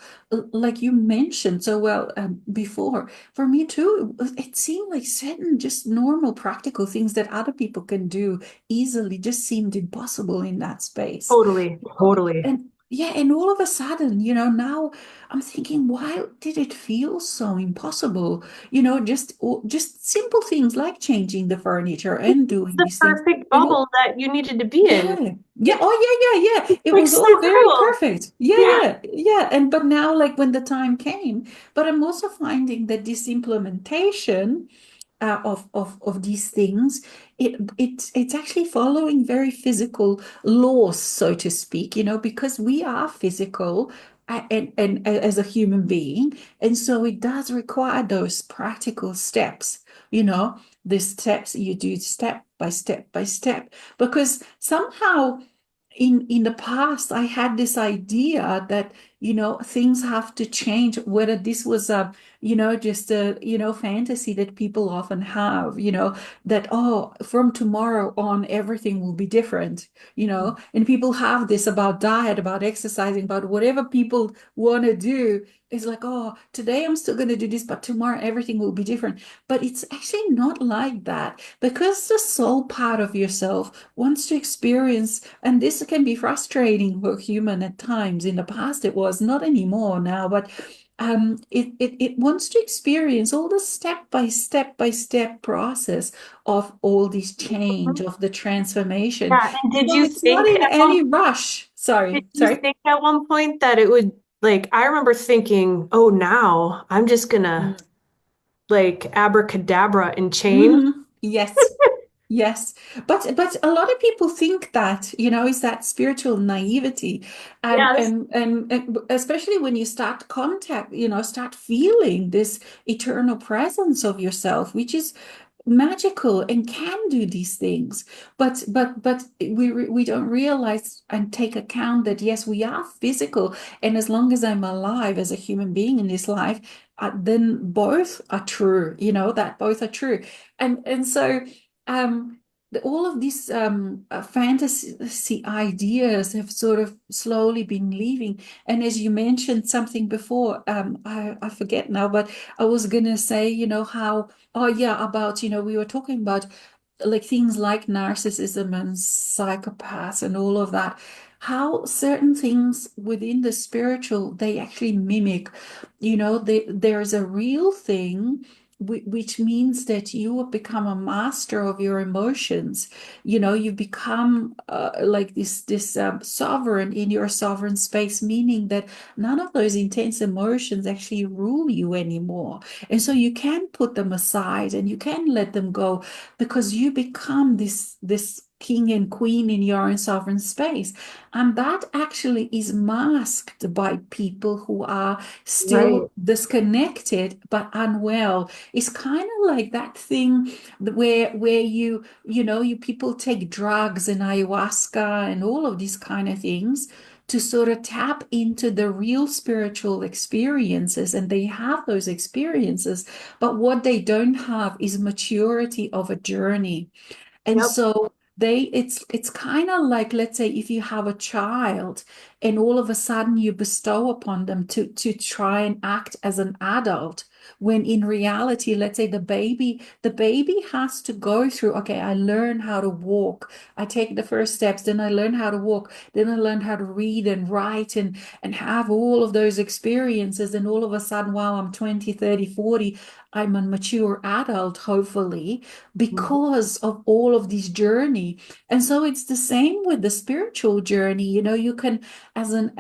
like you mentioned so well, before, for me too, it seemed like certain just normal practical things that other people can do easily just seemed impossible in that space. Totally. Totally. And yeah, and all of a sudden, now I'm thinking, why did it feel so impossible? Just simple things like changing the furniture and It's doing the these things. perfect And bubble that you needed to be in. yeah, yeah, oh yeah, yeah, yeah. It Like was so all very cool. perfect. Yeah, Yeah. yeah, yeah. And but now, like when the time came, but I'm also finding that this implementation of these things, it's actually following very physical laws, so to speak, because we are physical, and as a human being, and so it does require those practical steps, the steps you do step by step by step, because somehow in the past I had this idea that things have to change, whether this was a just a fantasy that people often have, that, oh, from tomorrow on everything will be different, and people have this about diet, about exercising, about whatever people want to do. It's like, oh, today I'm still going to do this, but tomorrow everything will be different. But it's actually not like that, because the soul part of yourself wants to experience, and this can be frustrating for human at times. In the past, it was not anymore now, but it wants to experience all the step by step process of all this change, of the transformation. Yeah. And did So you it's not think in at one any rush. did Sorry, you sorry. think at one point that it would like I remember thinking, oh now I'm just gonna like abracadabra and change. Yes. Yes, but a lot of people think that, is that spiritual naivety, and Yes. especially when you start start feeling this eternal presence of yourself, which is magical and can do these things. But we don't realize and take account that yes, we are physical, and as long as I'm alive as a human being in this life, then both are true. That both are true, and so all of these fantasy ideas have sort of slowly been leaving. And as you mentioned something before, I forget now, but I was gonna say, how, oh yeah, about, we were talking about like things like narcissism and psychopaths and all of that, how certain things within the spiritual, they actually mimic, there's a real thing, which means that you have become a master of your emotions. You become like this sovereign in your sovereign space, meaning that none of those intense emotions actually rule you anymore. And so you can put them aside and you can let them go, because you become this king and queen in your own sovereign space. And that actually is masked by people who are Right. still disconnected but unwell. It's kind of like that thing where you people take drugs and ayahuasca and all of these kind of things to sort of tap into the real spiritual experiences, and they have those experiences, but what they don't have is maturity of a journey. And Yep. so it's kind of like, let's say, if you have a child and all of a sudden you bestow upon them to try and act as an adult, when in reality, let's say the baby has to go through, okay, I learn how to walk, I take the first steps, then I learn how to walk, then I learn how to read and write and have all of those experiences, and all of a sudden, wow, I'm 20, 30, 40, I'm a mature adult, hopefully, Mhm. because of all of this journey. And so it's the same with the spiritual journey. You can, as an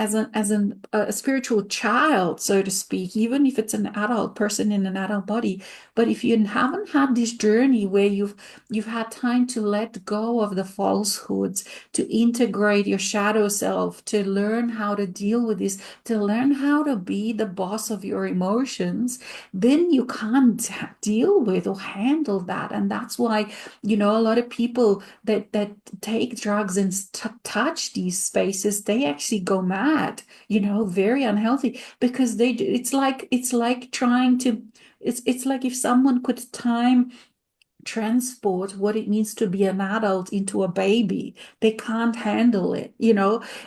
a spiritual child, so to speak, even if it's an adult person in an adult body, but if you haven't had this journey where you've had time to let go of the falsehoods, to integrate your shadow self, to learn how to deal with this, to learn how to be the boss of your emotions, then you can't deal with or handle that. And that's why, a lot of people that take drugs and touch these spaces, they actually go mad, very unhealthy, because it's like trying to, it's like if someone could time transport what it means to be an adult into a baby. They can't handle it.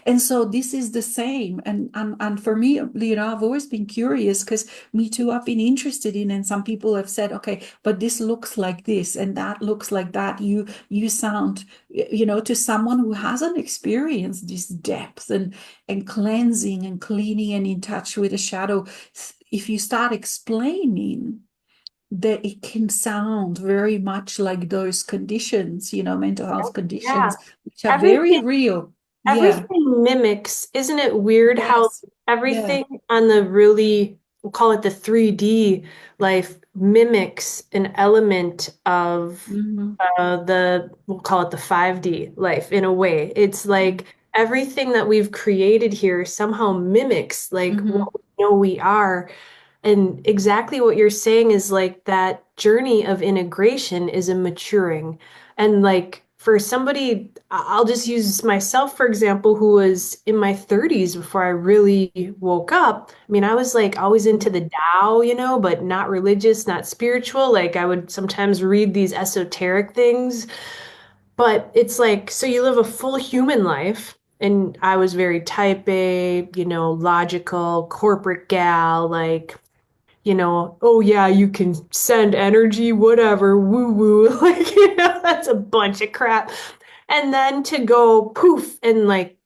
And so this is the same. And for me, I've always been curious, because me too, I've been interested in, and some people have said, okay, but this looks like this and that looks like that. You sound, to someone who hasn't experienced this depth and cleansing and cleaning and in touch with the shadow. If you start explaining that, it can sound very much like those conditions, mental health Yeah. conditions, which are very Everything real. Yeah. Everything mimics, isn't it weird how Yes. Yeah. everything on the really, we'll call it the 3D life, mimics an element of Hmm. we'll call it the 5D life in a way. It's like everything that we've created here somehow mimics like Hmm. what we know we are. And exactly what you're saying is like that journey of integration is a maturing. And like for somebody, I'll just use myself, for example, who was in my 30s before I really woke up. I mean, I was like always into the Tao, but not religious, not spiritual. Like I would sometimes read these esoteric things, but it's like, so you live a full human life. And I was very type A, logical, corporate gal, like oh yeah, you can send energy, whatever, woo woo. Like, that's a bunch of crap. And then to go poof and like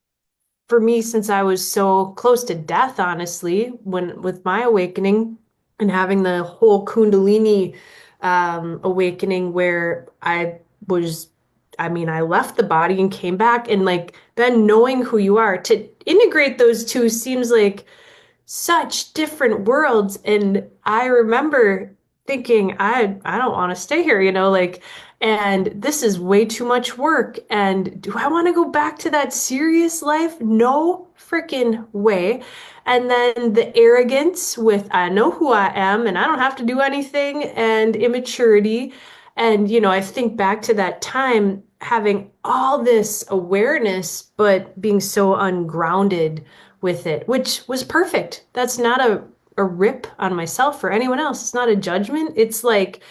for me, since I was so close to death, honestly, when with my awakening and having the whole Kundalini awakening where was, I mean, I left the body and came back, and like then knowing who you are to integrate those two seems like such different worlds. And I remember thinking, I don't want to stay here, like, and this is way too much work. And do I want to go back to that serious life? No freaking way. And then the arrogance with I know who I am and I don't have to do anything, and immaturity. And, I think back to that time having all this awareness, but being so ungrounded with it, which was perfect. That's not a rip on myself or anyone else. It's not a judgment. It's like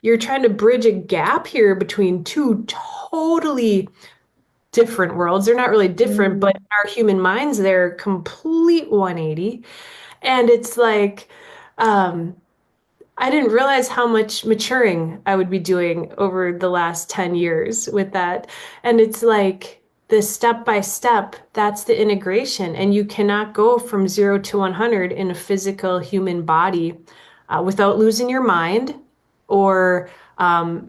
you're trying to bridge a gap here between two totally different worlds. They're not really different, but Mm. in our human minds, they're complete 180. And it's like, um, I didn't realize how much maturing I would be doing over the last 10 years with that. And it's like the step by step, that's the integration. And you cannot go from 0 to 100 in a physical human body without losing your mind. Or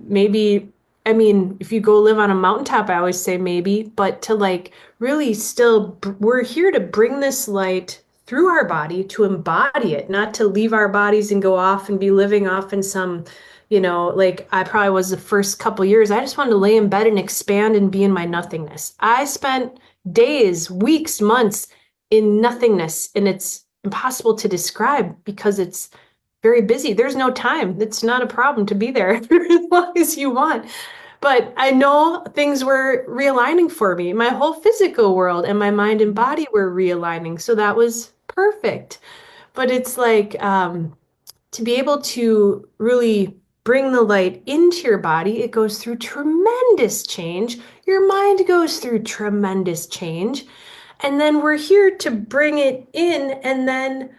maybe, I mean, if you go live on a mountaintop, I always say maybe, but to like really still, we're here to bring this light through our body to embody it, not to leave our bodies and go off and be living off in some, like I probably was the first couple years. I just wanted to lay in bed and expand and be in my nothingness. I spent days, weeks, months in nothingness, and it's impossible to describe because it's very busy. There's no time. It's not a problem to be there as long as you want. But I know things were realigning for me. My whole physical world and my mind and body were realigning. So that was perfect. But it's like to be able to really bring the light into your body, it goes through tremendous change. Your mind goes through tremendous change. And then we're here to bring it in and then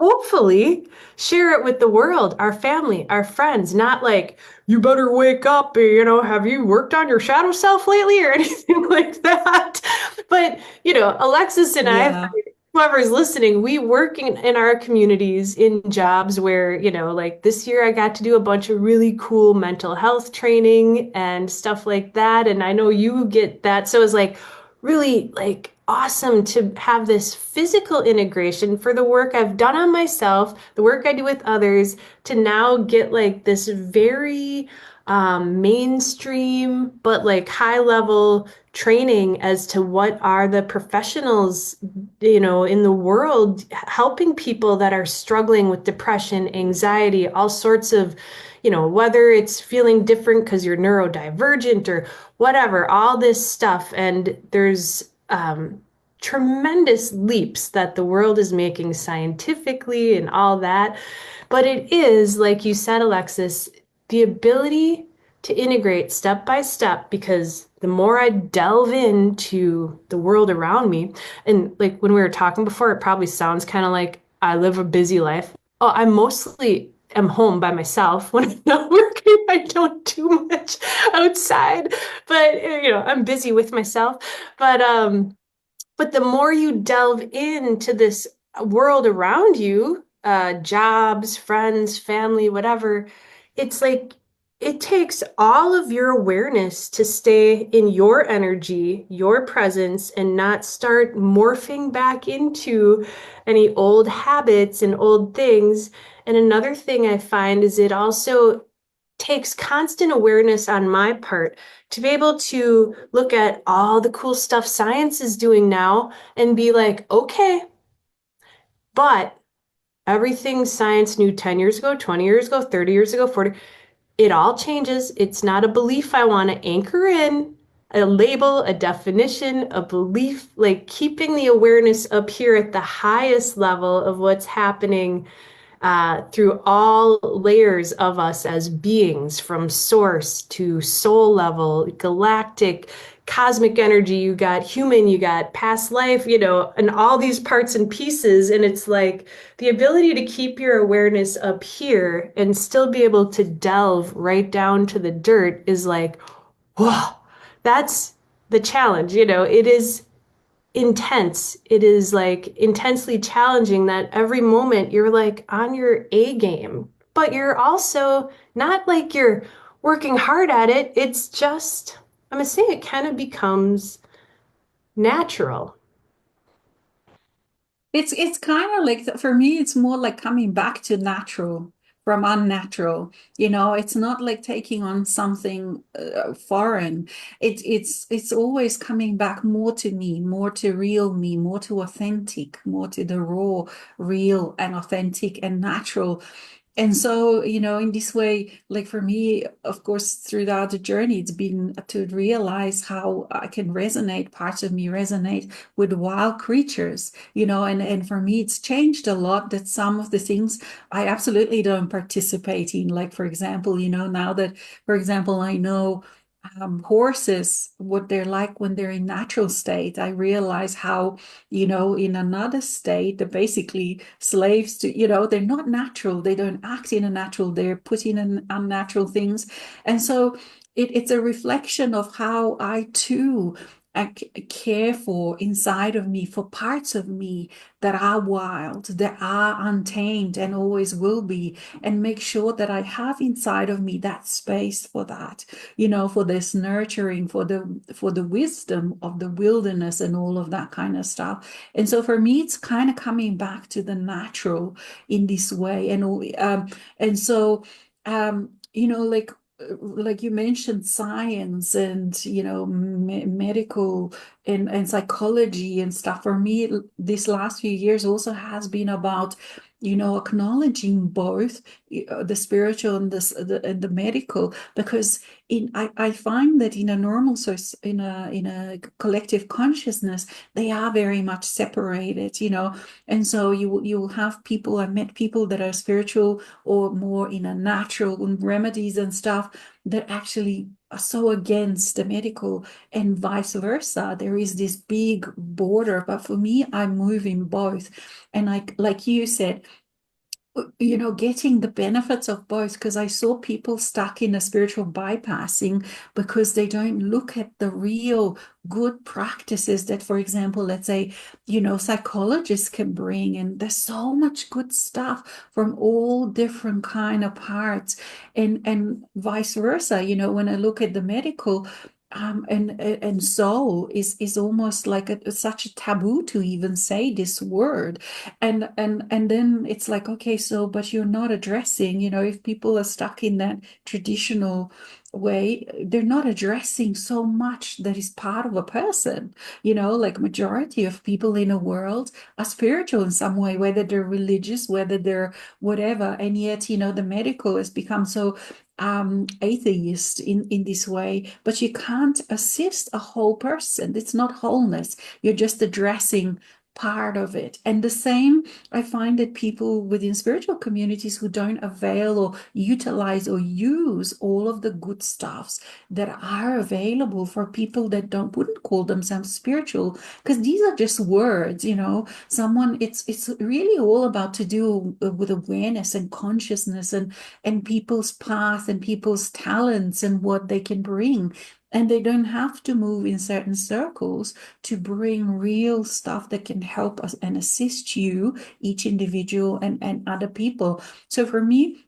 hopefully share it with the world, our family, our friends, not like, you better wake up, have you worked on your shadow self lately or anything like that. But, Alexis and I, Yeah. whoever's listening, we work in our communities in jobs where, like this year I got to do a bunch of really cool mental health training and stuff like that. And I know you get that. So it's like really like awesome to have this physical integration for the work I've done on myself, the work I do with others, to now get like this very mainstream, but like high level training as to what are the professionals, in the world helping people that are struggling with depression, anxiety, all sorts of, whether it's feeling different because you're neurodivergent or whatever, all this stuff. And there's tremendous leaps that the world is making scientifically and all that. But it is, like you said, Alexis, the ability to integrate step by step, because the more I delve into the world around me, and like when we were talking before, it probably sounds kind of like I live a busy life. Oh, I mostly am home by myself when I'm not working. I don't do much outside, but I'm busy with myself. But the more you delve into this world around you, jobs, friends, family, whatever, it's like it takes all of your awareness to stay in your energy, your presence, and not start morphing back into any old habits and old things. And another thing I find is it also takes constant awareness on my part to be able to look at all the cool stuff science is doing now and be like, okay, but everything science knew 10 years ago, 20 years ago, 30 years ago, 40, it all changes. It's not a belief I want to anchor in, a label, a definition, a belief, like keeping the awareness up here at the highest level of what's happening through all layers of us as beings, from source to soul level, galactic, cosmic energy. You got human, you got past life, and all these parts and pieces. And it's like the ability to keep your awareness up here and still be able to delve right down to the dirt is like, whoa, that's the challenge. It is intense. It is like intensely challenging that every moment you're like on your A game, but you're also not like you're working hard at it. It's just, I'm gonna say it kind of becomes natural. It's kind of like for me, it's more like coming back to natural. from unnatural. You know, it's not like taking on something foreign. It's always coming back more to me, more to real me, more to authentic, more to the raw, real and authentic and natural. And so, you know, in this way, like for me, of course, throughout the journey, it's been to realize how I can resonate, parts of me resonate with wild creatures, you know, and for me, it's changed a lot that some of the things I absolutely don't participate in. Like, for example, you know, now that, for example, I know horses, what they're like when they're in natural state, I realize how, you know, in another state, they're basically slaves to, you know, they're not natural. They don't act in a natural, they're put in unnatural things. And so it's a reflection of how I too care for inside of me, for parts of me that are wild, that are untamed and always will be, and make sure that I have inside of me that space for that, you know, for this nurturing, for the wisdom of the wilderness and all of that kind of stuff. And so for me, it's kind of coming back to the natural in this way. And so you know, like you mentioned science and you know medical and psychology and stuff. For me, this last few years also has been about, you know, acknowledging both the spiritual and and the medical, because I find that in a normal, so in a collective consciousness, they are very much separated, you know. And so you will have people, I met people that are spiritual or more in a natural remedies and stuff that actually are so against the medical, and vice versa. There is this big border, but for me, I move in both. And like you said, you know, getting the benefits of both, because I saw people stuck in a spiritual bypassing because they don't look at the real good practices that, for example, let's say, you know, psychologists can bring. And there's so much good stuff from all different kind of parts, and vice versa. You know, when I look at the medical, and soul is almost like such a taboo to even say this word. And then it's like, okay, so but you're not addressing, you know, if people are stuck in that traditional way, they're not addressing so much that is part of a person. You know, like majority of people in the world are spiritual in some way, whether they're religious, whether they're whatever. And yet, you know, the medical has become so atheist in this way. But you can't assist a whole person. It's not wholeness. You're just addressing part of it. And the same, I find that people within spiritual communities who don't avail or utilize or use all of the good stuffs that are available for people that don't wouldn't call themselves spiritual, because these are just words, you know. Someone, it's really all about to do with awareness and consciousness, and people's path and people's talents and what they can bring. And they don't have to move in certain circles to bring real stuff that can help us and assist you, each individual and other people. So for me,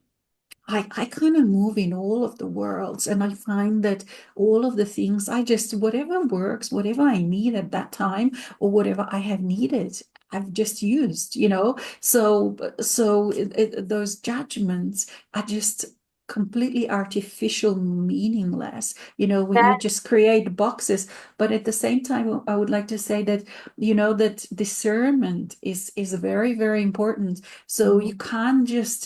I kind of move in all of the worlds, and I find that all of the things I just, whatever works, whatever I need at that time, or whatever I have needed, I've just used, you know. So those judgments are just completely artificial, meaningless, you know. We just create boxes. But at the same time, I would like to say that, you know, that discernment is very, very important. So you can't just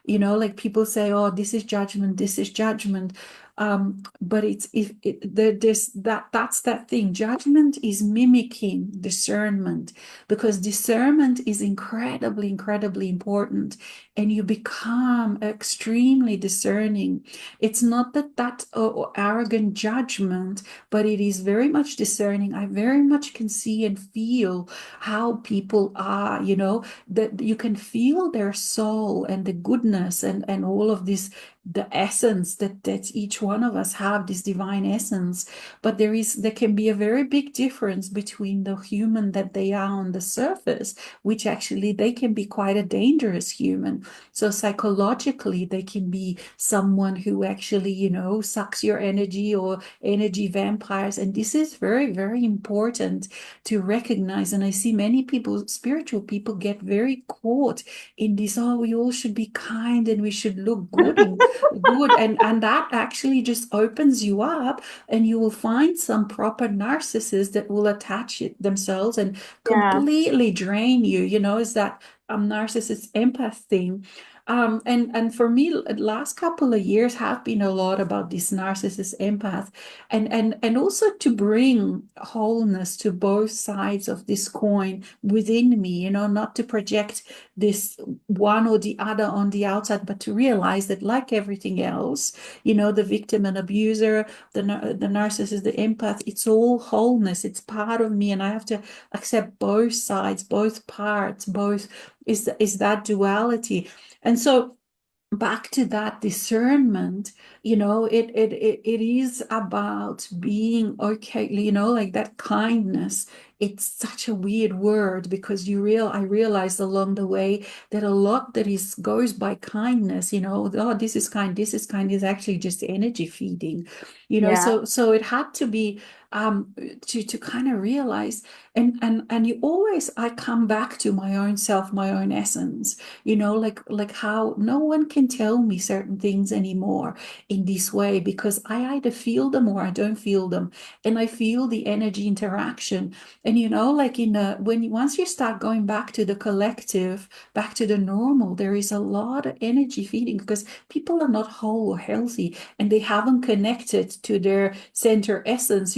you know, like people say, oh, this is judgment, this is judgment. But it's if it, there's that's that thing. Judgment is mimicking discernment, because discernment is incredibly, incredibly important, and you become extremely discerning. It's not that arrogant judgment, but it is very much discerning. I very much can see and feel how people are, you know, that you can feel their soul and the goodness and all of this the essence that each one of us have, this divine essence. But there can be a very big difference between the human that they are on the surface, which actually they can be quite a dangerous human. So psychologically, they can be someone who actually, sucks your energy, or energy vampires. And this is very, very important to recognize. And I see many people, spiritual people, get very caught in this, oh, we all should be kind and we should look good. And that actually just opens you up, and you will find some proper narcissists that will attach themselves and Yeah. completely drain you. Is that narcissist empath thing. And for me, last couple of years have been a lot about this narcissist empath, and also to bring wholeness to both sides of this coin within me, not to project this one or the other on the outside, but to realize that, like everything else, the victim and abuser, the narcissist, the empath, it's all wholeness. It's part of me, and I have to accept both sides, both parts, both is that duality. And so back to that discernment, it is about being okay, like that kindness. It's such a weird word, because I realized along the way that a lot that is goes by kindness, oh, this is kind, is actually just energy feeding, Yeah. so it had to be to kind of realize. And you always, I come back to my own self, my own essence, like how no one can tell me certain things anymore in this way, because I either feel them or I don't feel them, and I feel the energy interaction. And like once you start going back to the collective, back to the normal, there is a lot of energy feeding, because people are not whole or healthy, and they haven't connected to their center essence,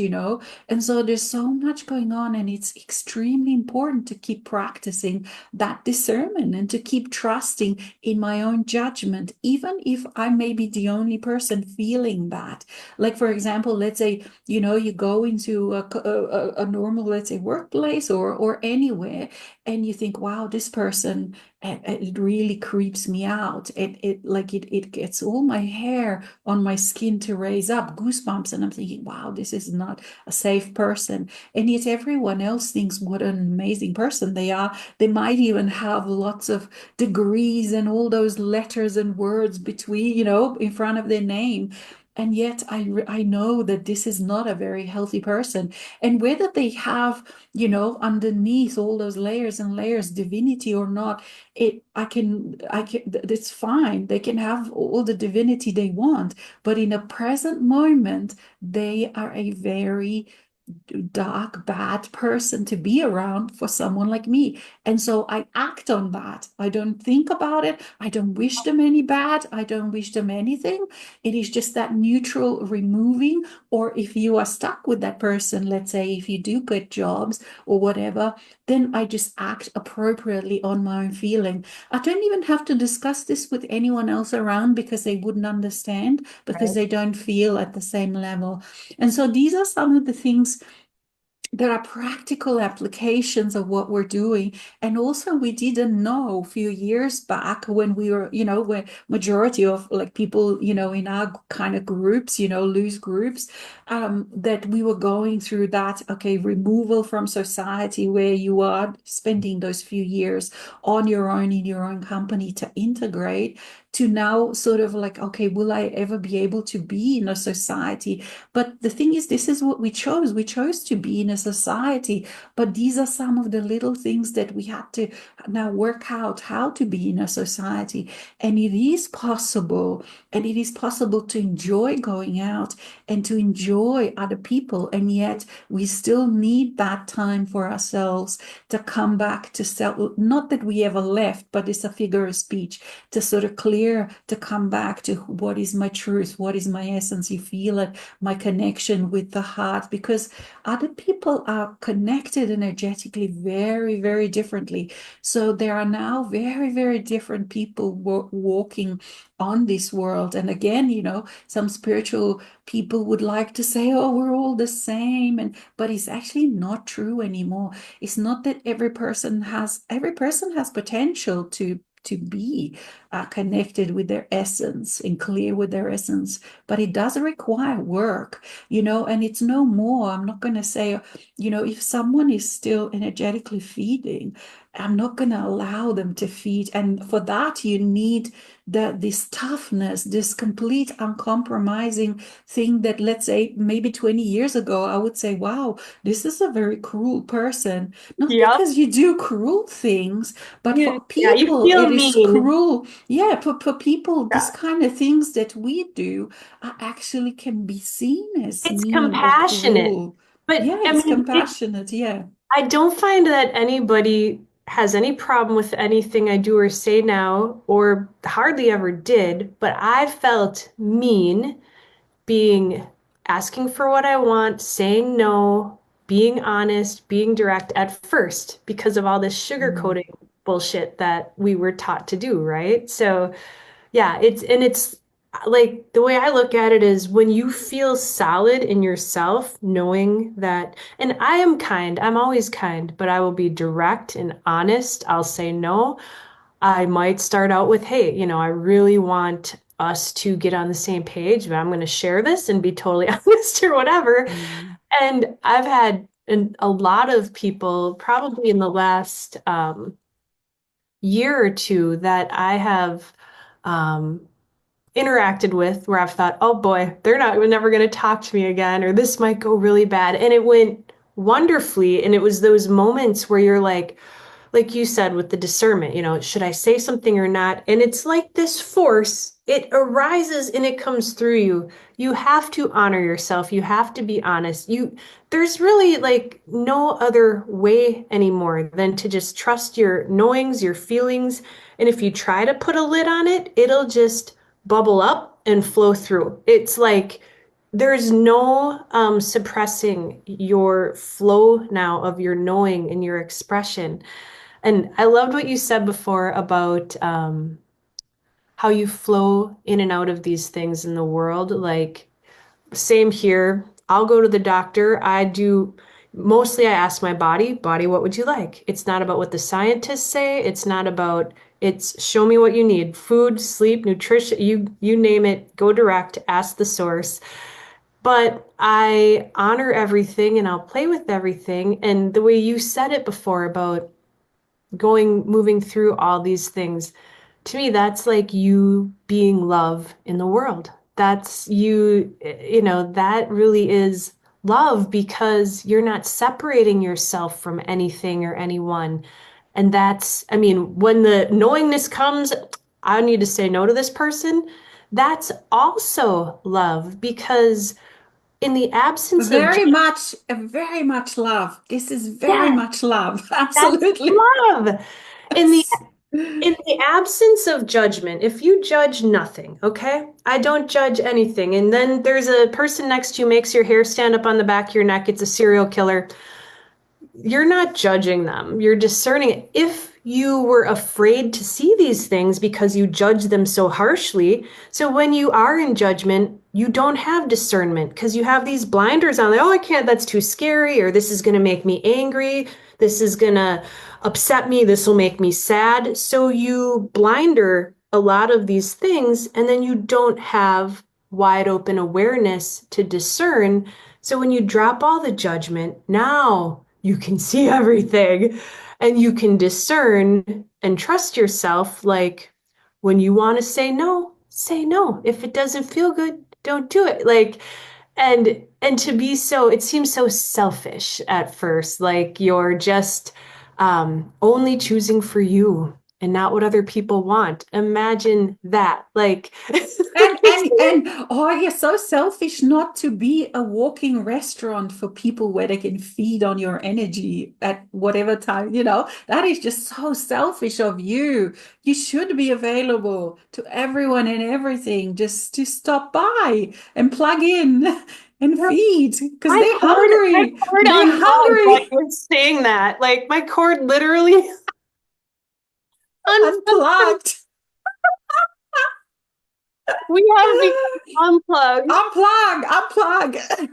and so there's so much going on, and it's extremely important to keep practicing that discernment, and to keep trusting in my own judgment, even if I may be the only person feeling that. Like, for example, let's say, you go into a normal, let's say, workplace, or anywhere, and you think, wow, this person, it really creeps me out. It gets all my hair on my skin to raise up, goosebumps, and I'm thinking, wow, this is not a safe person. And yet everyone else thinks what an amazing person they are. They might even have lots of degrees and all those letters and words between, in front of their name. And yet I know that this is not a very healthy person. And whether they have, underneath all those layers and layers, divinity or not, it's fine. They can have all the divinity they want, but in a present moment, they are a very dark, bad person to be around for someone like me. And so I act on that. I don't think about it. I don't wish them any bad. I don't wish them anything. It is just that neutral removing. Or if you are stuck with that person, let's say if you do get jobs or whatever, then I just act appropriately on my own feeling. I don't even have to discuss this with anyone else around, because they wouldn't understand, because Right. they don't feel at the same level. And so these are some of the things. There are practical applications of what we're doing. And also, we didn't know a few years back, when we were, when majority of like people, in our kind of groups, loose groups, that we were going through that, okay, removal from society, where you are spending those few years on your own in your own company to integrate, to now sort of like, okay, will I ever be able to be in a society? But the thing is, this is what we chose. We chose to be in a society, but these are some of the little things that we had to now work out how to be in a society. And it is possible, and it is possible to enjoy going out and to enjoy other people. And yet we still need that time for ourselves to come back to self. Not that we ever left, but it's a figure of speech, to sort of clear, to come back to what is my truth, what is my essence. You feel it, my connection with the heart, because other people are connected energetically very, very differently. So there are now very, very different people walking on this world. And again, some spiritual people would like to say, oh, we're all the same. But it's actually not true anymore. It's not that every person has potential to be connected with their essence and clear with their essence. But it does require work, and it's no more. I'm not going to say, if someone is still energetically feeding, I'm not going to allow them to feed. And for that, you need this toughness, this complete uncompromising thing that, let's say, maybe 20 years ago, I would say, wow, this is a very cruel person. Not Yep. because you do cruel things, but for Yeah, you people, feel it is mean. cruel. Yeah, for people, these Yeah. kind of things that we do are actually can be seen as It's mean or compassionate. cruel. But Yeah, I it's mean, compassionate. Yeah. I don't find that anybody has any problem with anything I do or say now, or hardly ever did, but I felt mean being asking for what I want, saying no, being honest, being direct at first because of all this Mm. sugarcoating bullshit that we were taught to do, right? So, yeah, it's like the way I look at it is when you feel solid in yourself, knowing that, and I am kind, I'm always kind, but I will be direct and honest. I'll say no. I might start out with, hey, I really want us to get on the same page, but I'm going to share this and be totally honest or whatever. Mm. And I've had a lot of people, probably in the last year or two, that I have um, interacted with where I've thought, oh boy, they're never going to talk to me again, or this might go really bad. And it went wonderfully. And it was those moments where you're like you said with the discernment, should I say something or not? And it's like this force, it arises and it comes through you. You have to honor yourself. You have to be honest. There's really like no other way anymore than to just trust your knowings, your feelings. And if you try to put a lid on it, it'll just bubble up and flow through. It's like there's no suppressing your flow now of your knowing and your expression. And I loved what you said before about how you flow in and out of these things in the world. Like, same here. I'll go to the doctor. Mostly I ask my body, what would you like? It's not about what the scientists say. It's show me what you need. Food, sleep, nutrition, you name it, go direct, ask the source. But I honor everything and I'll play with everything. And the way you said it before about moving through all these things, to me that's like you being love in the world. That's you, that really is love because you're not separating yourself from anything or anyone. And that's, I mean, when the knowingness comes, I need to say no to this person, that's also love because in the absence of Very much love. This is very yeah, much love. that's Absolutely. love. In the In the absence of judgment, if you judge nothing, okay? I don't judge anything. And then there's a person next to you makes your hair stand up on the back of your neck. It's a serial killer. You're not judging them. You're discerning it. If you were afraid to see these things because you judge them so harshly, so when you are in judgment, you don't have discernment because you have these blinders on. Like, oh, I can't, that's too scary, or this is going to make me angry. This is going to upset me. This will make me sad. So you blinder a lot of these things, and then you don't have wide open awareness to discern. So when you drop all the judgment, now you can see everything and you can discern and trust yourself. Like when you want to say no, say no. If it doesn't feel good, don't do it. Like, and to be so, it seems so selfish at first, like you're just only choosing for you and not what other people want. Imagine that. Like, And oh, you're so selfish not to be a walking restaurant for people where they can feed on your energy at whatever time, that is just so selfish of you. You should be available to everyone and everything just to stop by and plug in and feed because my my they're hungry. cord They're unplugged while hungry. you were saying that. Like my cord literally unplugged. Unplugged. We have become unplugged. Unplug, unplug.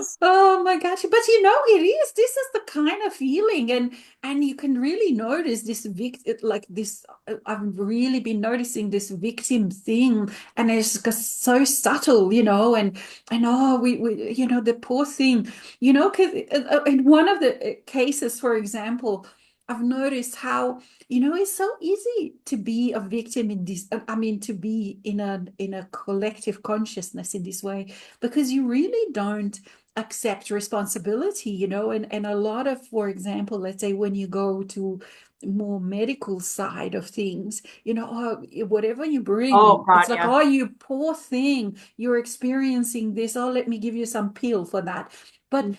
Yes. Oh my gosh. But it is. This is the kind of feeling. And you can really notice this like this. I've really been noticing this victim thing, and it's just so subtle, and oh, we the poor thing, because in one of the cases, for example, I've noticed how it's so easy to be a victim in this. I mean, to be in a collective consciousness in this way, because you really don't accept responsibility, and a lot of, for example, let's say when you go to more medical side of things, whatever you Oh bring, God, it's like, yeah. oh, you poor thing, you're experiencing this. Oh, let me give you some pill for that. And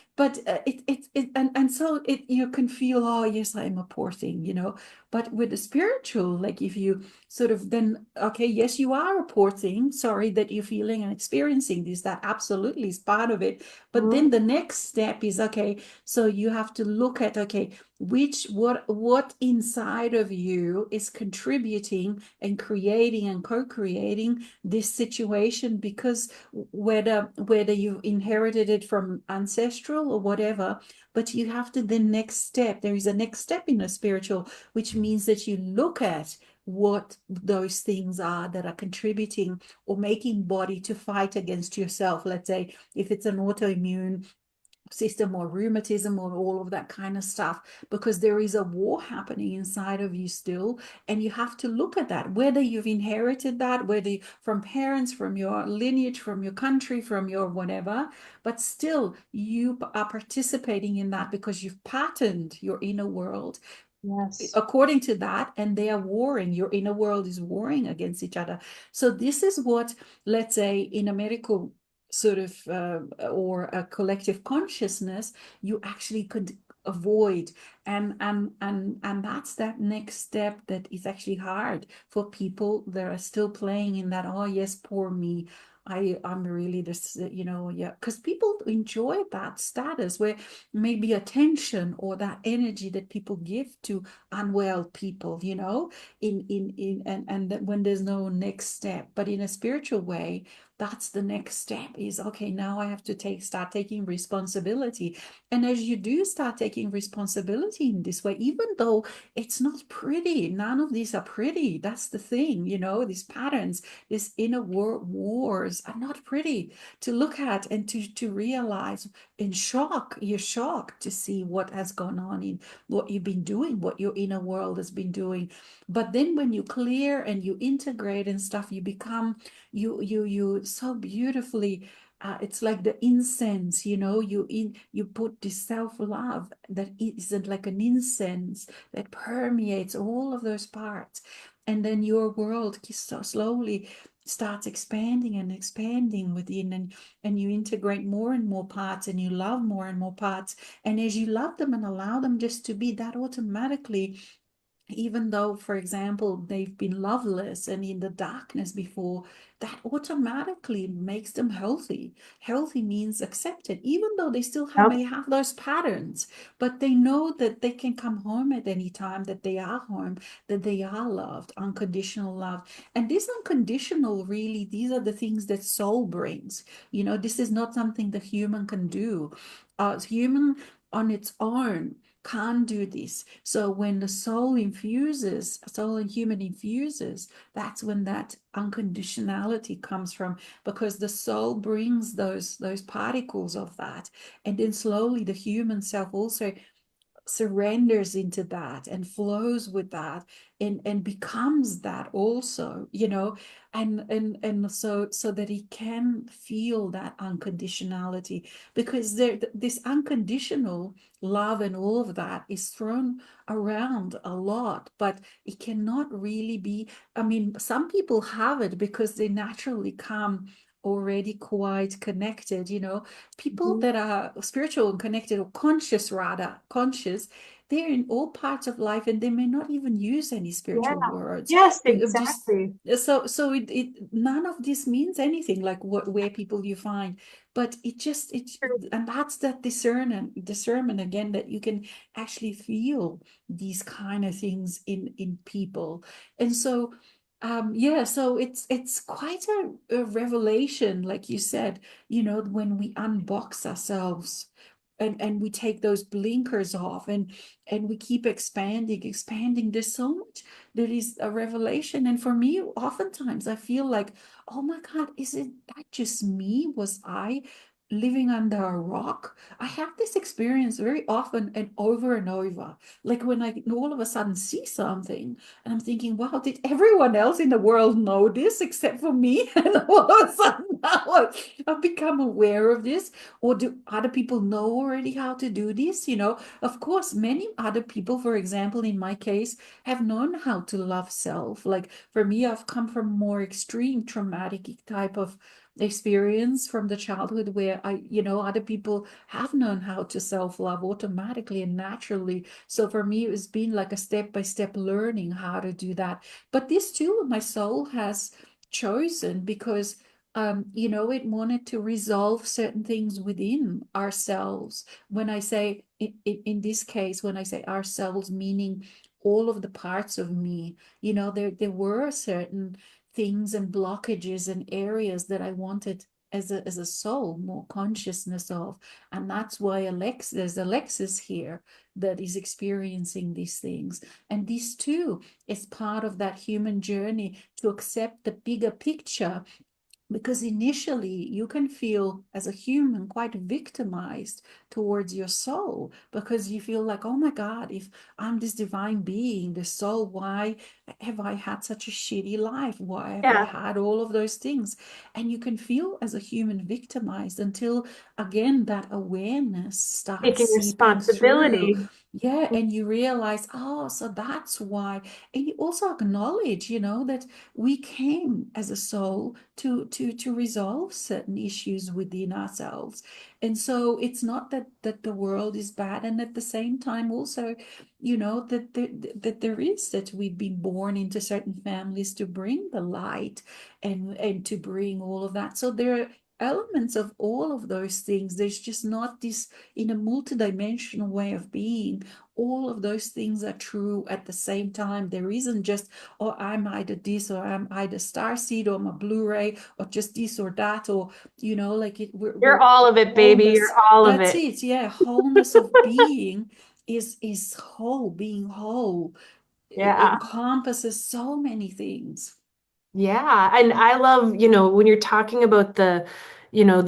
so you can feel, oh yes, I'm a poor thing, but with the spiritual, like if you sort of then, okay, yes, you are a poor thing, sorry that you're feeling and experiencing this, that absolutely is part of it. But Mhm. then the next step is, okay, so you have to look at, okay, what inside of you is contributing and creating and co-creating this situation, because whether you inherited it from ancestral or whatever, but you have to, the next step, there is a next step in the spiritual, which means that you look at what those things are that are contributing or making body to fight against yourself. Let's say if it's an autoimmune system or rheumatism or all of that kind of stuff, because there is a war happening inside of you still, and you have to look at that, whether you've inherited that, whether from parents, from your lineage, from your country, from your whatever, but still you are participating in that because you've patterned your inner world Yes. according to that, and they are warring. Your inner world is warring against each other. So this is what, let's say, in a medical sort of or a collective consciousness, you actually could avoid. And that's that next step that is actually hard for people that are still playing in that, oh yes, poor me, I'm really this, yeah, because people enjoy that status where maybe attention or that energy that people give to unwell people, and that when there's no next step. But in a spiritual way, that's the next step, is okay, now I have to start taking responsibility. And as you do start taking responsibility in this way, even though it's not pretty, none of these are pretty, that's the thing, these patterns, these inner wars are not pretty to look at and to realize. In shock, you're shocked to see what has gone on in what you've been doing, what your inner world has been doing. But then when you clear and you integrate and stuff, you become, you so beautifully, it's like the incense, you put this self-love that isn't like an incense that permeates all of those parts. And then your world so slowly starts expanding and expanding within, and you integrate more and more parts, and you love more and more parts. And as you love them and allow them just to be, that automatically, even though, for example, they've been loveless and in the darkness before, that automatically makes them healthy. Healthy means accepted, even though they still Yep. may have those patterns, but they know that they can come home at any time, that they are home, that they are loved, unconditional love. And this unconditional, really, these are the things that soul brings. This is not something the human can do. Human on its own can't do this. So when the soul and human infuses, that's when that unconditionality comes from, because the soul brings those particles of that. And then slowly the human self also surrenders into that and flows with that, and becomes that also, and so that he can feel that unconditionality, because this unconditional love and all of that is thrown around a lot, but it cannot really be, I mean, some people have it because they naturally come already quite connected. People Mhm. that are spiritual and connected, or conscious, rather conscious, they're in all parts of life, and they may not even use any Yeah. spiritual words. Yes, Just exactly. so none of this means anything, like where people you find, but and that's that discernment again, that you can actually feel these kind of things in people. And so Yeah, so it's quite a revelation, like you said, when we unbox ourselves and we take those blinkers off and we keep expanding. There's so much that is a revelation. And for me, oftentimes I feel like, oh my God, is it that just me? Was I living under a rock? I have this experience very often and over. Like when I all of a sudden see something. And I'm thinking, wow, did everyone else in the world know this except for me? And all of a sudden now I've become aware of this. Or do other people know already how to do this? Of course, many other people, for example, in my case, have known how to love self. Like for me, I've come from more extreme traumatic type of experience from the childhood where other people have known how to self-love automatically and naturally. So for me, it's been like a step-by-step learning how to do that. But this too, my soul has chosen because it wanted to resolve certain things within ourselves. When I say in this case, when I say ourselves, meaning all of the parts of me, there were certain things and blockages and areas that I wanted as a soul more consciousness of. And that's why there's Alexis here that is experiencing these things. And this too is part of that human journey to accept the bigger picture, because initially you can feel as a human quite victimized towards your soul, because you feel like, oh my God, if I'm this divine being, the soul, why have I had such a shitty life? Why have I Yeah, had all of those things? And you can feel as a human victimized until again that awareness starts taking seeping through. responsibility. Yeah, and you realize, oh, so that's why. And you also acknowledge, that we came as a soul to resolve certain issues within ourselves. And so it's not that the world is bad, and at the same time also, that there is that we've been born into certain families to bring the light and to bring all of that. So there are elements of all of those things. There's just not this in a multidimensional way of being. All of those things are true at the same time. There isn't just, or I'm either this, or I'm either starseed, or I'm a Blu-ray, or just this or that, or like You're we're all of it, baby. You're wholeness. all of That's it. it. Yeah, wholeness of being is whole. Being whole Yeah. encompasses so many things. Yeah, and I love, when you're talking about the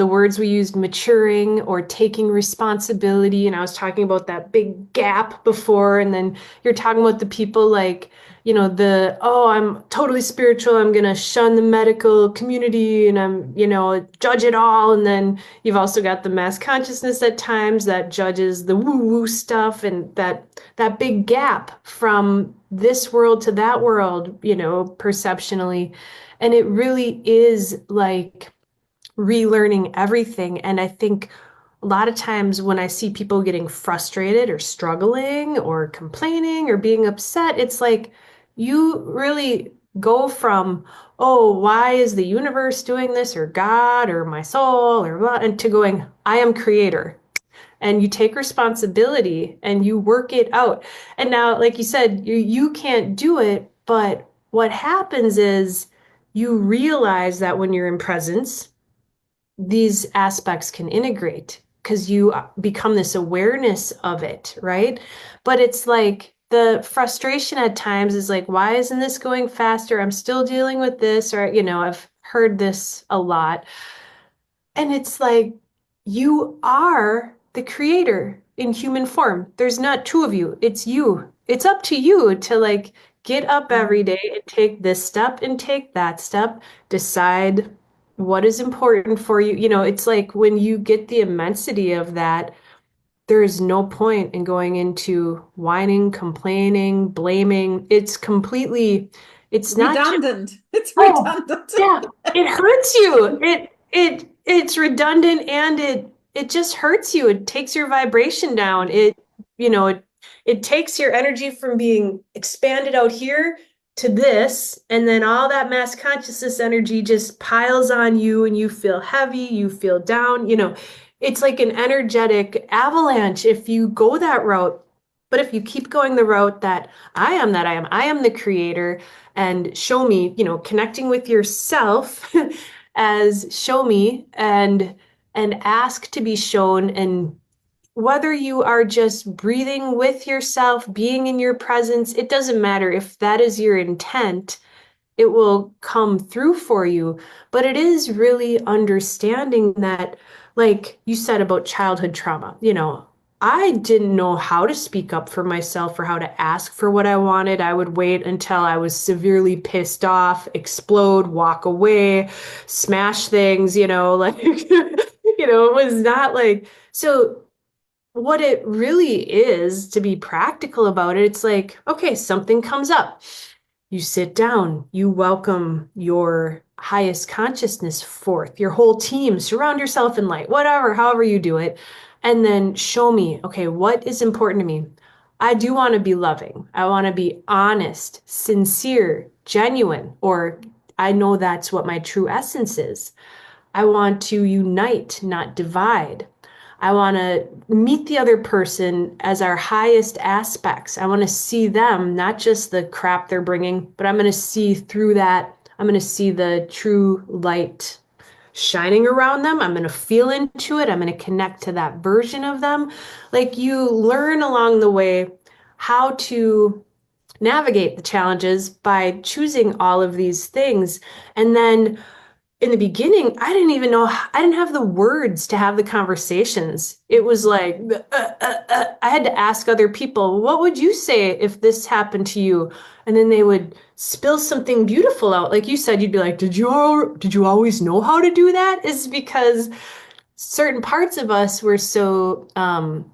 words we used, maturing or taking responsibility, and I was talking about that big gap before, and then you're talking about the people like, oh, I'm totally spiritual, I'm gonna shun the medical community and I'm, judge it all, and then you've also got the mass consciousness at times that judges the woo-woo stuff, and that big gap from this world to that world, perceptionally. And it really is like relearning everything. And I think a lot of times when I see people getting frustrated or struggling or complaining or being upset, it's like you really go from, oh, why is the universe doing this, or God or my soul or what, and to going, I am creator, and you take responsibility and you work it out. And now, like you said, you can't do it, but what happens is you realize that when you're in presence, these aspects can integrate because you become this awareness of it, right? But it's like the frustration at times is like, why isn't this going faster? I'm still dealing with this, or, I've heard this a lot. And it's like, you are the creator in human form. There's not two of you, it's you. It's up to you to like get up every Mm. day and take this step and take that step, decide what is important for you. It's like when you get the immensity of that, there is no point in going into whining, complaining, blaming. It's not just, Redundant. It's oh, redundant. yeah, it hurts you. It's redundant, and it just hurts you. It takes your vibration down. It takes your energy from being expanded out here to this, and then all that mass consciousness energy just piles on you and you feel heavy, you feel down. It's like an energetic avalanche if you go that route. But if you keep going the route that I am the creator, and show me, connecting with yourself as show me and ask to be shown, and whether you are just breathing with yourself, being in your presence, it doesn't matter if that is your intent, it will come through for you. But it is really understanding that, like you said about childhood trauma, I didn't know how to speak up for myself or how to ask for what I wanted. I would wait until I was severely pissed off, explode, walk away, smash things, like, it was not like, so what it really is, to be practical about it, it's like, okay, something comes up. You sit down, you welcome your highest consciousness forth, your whole team, surround yourself in light, whatever, however you do it. And then show me, okay, what is important to me? I do want to be loving. I want to be honest, sincere, genuine, or I know that's what my true essence is. I want to unite, not divide. I want to meet the other person as our highest aspects. I want to see them, not just the crap they're bringing, but I'm going to see through that. I'm going to see the true light shining around them. I'm going to feel into it. I'm going to connect to that version of them. Like, you learn along the way how to navigate the challenges by choosing all of these things. And then in the beginning, I didn't even know, I didn't have the words to have the conversations. It was like, I had to ask other people, what would you say if this happened to you? And then they would spill something beautiful out. Like you said, you'd be like, did you always know how to do that? Is because certain parts of us were so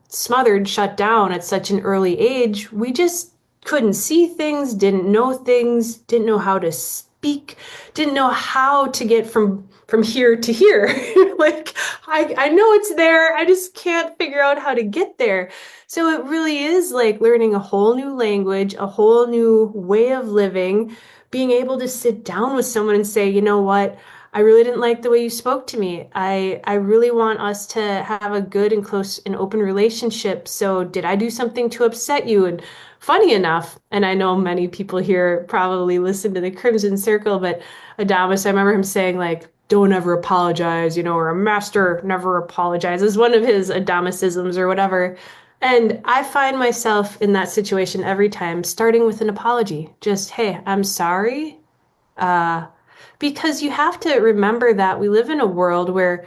smothered, shut down at such an early age, we just couldn't see things, didn't know how to speak, didn't know how to get from here to here. Like, I know it's there, I just can't figure out how to get there. So it really is like learning a whole new language, a whole new way of living, being able to sit down with someone and say, you know what? I really didn't like the way you spoke to me. I really want us to have a good and close and open relationship. So did I do something to upset you? And funny enough, and I know many people here probably listen to the Crimson Circle, but Adamus, I remember him saying, like, don't ever apologize, or a master never apologizes, one of his Adamisisms or whatever. And I find myself in that situation every time, starting with an apology. Just, hey, I'm sorry. Uh, because you have to remember that we live in a world where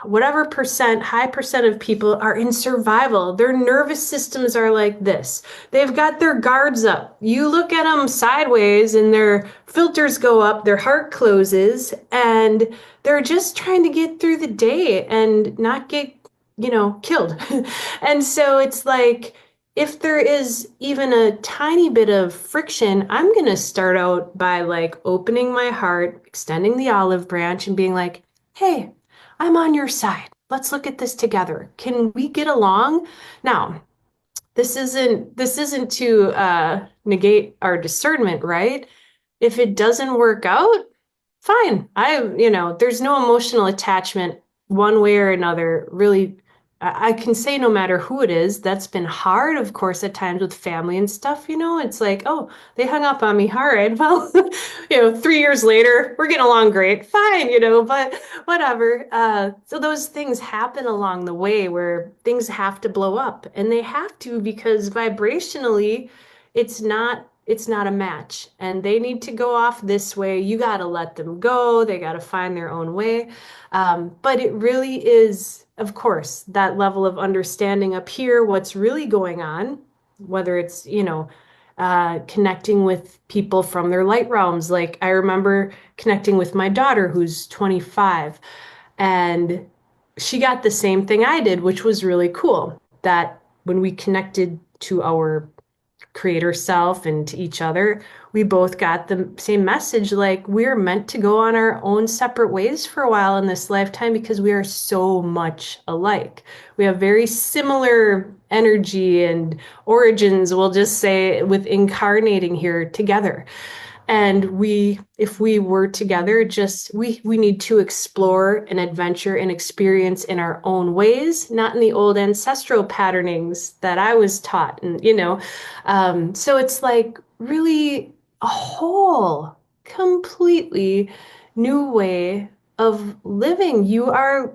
whatever high percent of people are in survival. Their nervous systems are like this. They've got their guards up. You look at them sideways and their filters go up, their heart closes, and they're just trying to get through the day and not get, killed. And so it's like, if there is even a tiny bit of friction, I'm going to start out by like opening my heart, extending the olive branch, and being like, hey, I'm on your side. Let's look at this together. Can we get along? Now, this isn't to negate our discernment, right? If it doesn't work out, fine. There's no emotional attachment one way or another. Really, I can say no matter who it is, that's been hard, of course, at times with family and stuff, it's like, oh, they hung up on me. All right, well, 3 years later, we're getting along great. Fine, but whatever. So those things happen along the way where things have to blow up, and they have to because vibrationally, it's not a match, and they need to go off this way. You got to let them go. They got to find their own way. But it really is, of course, that level of understanding up here, what's really going on, whether it's, connecting with people from their light realms. Like, I remember connecting with my daughter who's 25, and she got the same thing I did, which was really cool. That when we connected to our creator self and to each other, we both got the same message, like, we're meant to go on our own separate ways for a while in this lifetime because we are so much alike. We have very similar energy and origins, we'll just say, with incarnating here together. And if we were together, just we need to explore and adventure and experience in our own ways, not in the old ancestral patternings that I was taught. And, so it's like really a whole completely new way of living. You are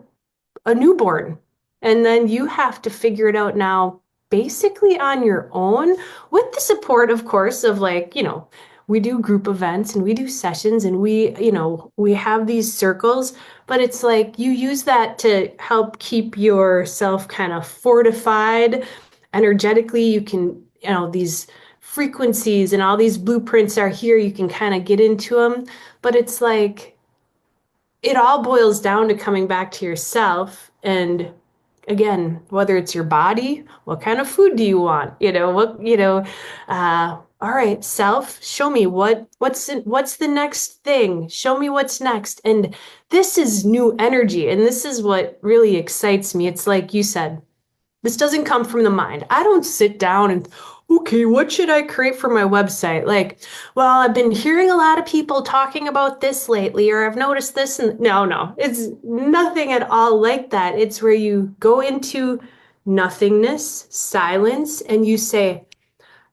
a newborn. And then you have to figure it out now, basically on your own, with the support, of course, of like, we do group events and we do sessions and we have these circles, but it's like you use that to help keep yourself kind of fortified energetically. You can, these frequencies and all these blueprints are here. You can kind of get into them, but it's like, it all boils down to coming back to yourself. And again, whether it's your body, what kind of food do you want? All right, self, show me what's the next thing? Show me what's next. And this is new energy. And this is what really excites me. It's like you said, this doesn't come from the mind. I don't sit down and, okay, what should I create for my website? Like, well, I've been hearing a lot of people talking about this lately, or I've noticed this. And no, it's nothing at all like that. It's where you go into nothingness, silence, and you say,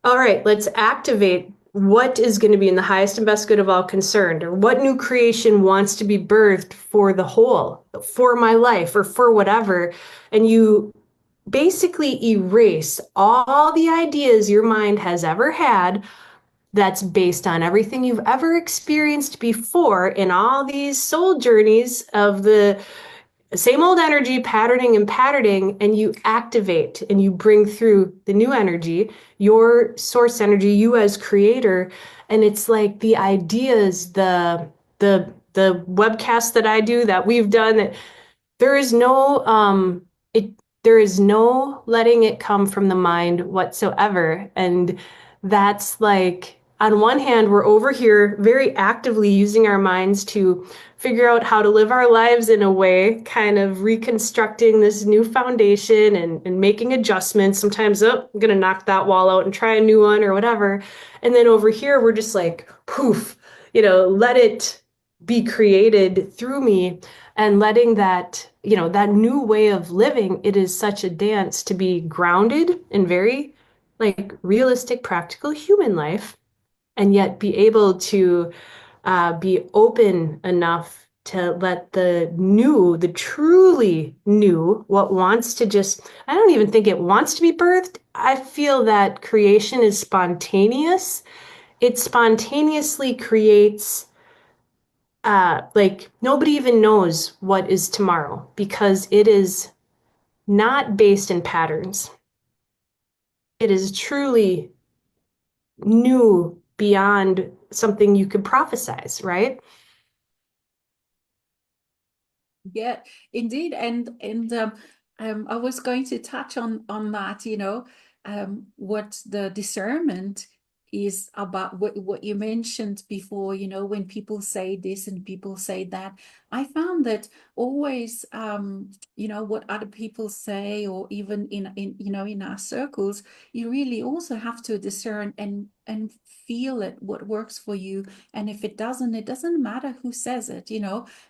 all right, let's activate what is going to be in the highest and best good of all concerned, or what new creation wants to be birthed for the whole, for my life, or for whatever. And you basically erase all the ideas your mind has ever had that's based on everything you've ever experienced before in all these soul journeys of the same old energy patterning, and you activate and you bring through the new energy, your source energy, you as creator. And it's like the ideas, the webcast that I do, that we've done, that there is no it there is no letting it come from the mind whatsoever. And that's like, on one hand, we're over here very actively using our minds to figure out how to live our lives in a way, kind of reconstructing this new foundation and making adjustments. Sometimes, oh, I'm gonna knock that wall out and try a new one or whatever. And then over here, we're just like, poof, let it be created through me. And letting that, that new way of living, it is such a dance to be grounded in very like realistic, practical human life, and yet be able to be open enough to let the truly new, what wants to just, I don't even think it wants to be birthed. I feel that creation is spontaneous. It spontaneously creates, like nobody even knows what is tomorrow because it is not based in patterns. It is truly new beyond something you could prophesize, right? Yeah, indeed. And I was going to touch on that, what the discernment is about, what you mentioned before, when people say this and people say that. I found that always, what other people say, or even in our circles, you really also have to discern and feel it, what works for you. And if it doesn't matter who says it,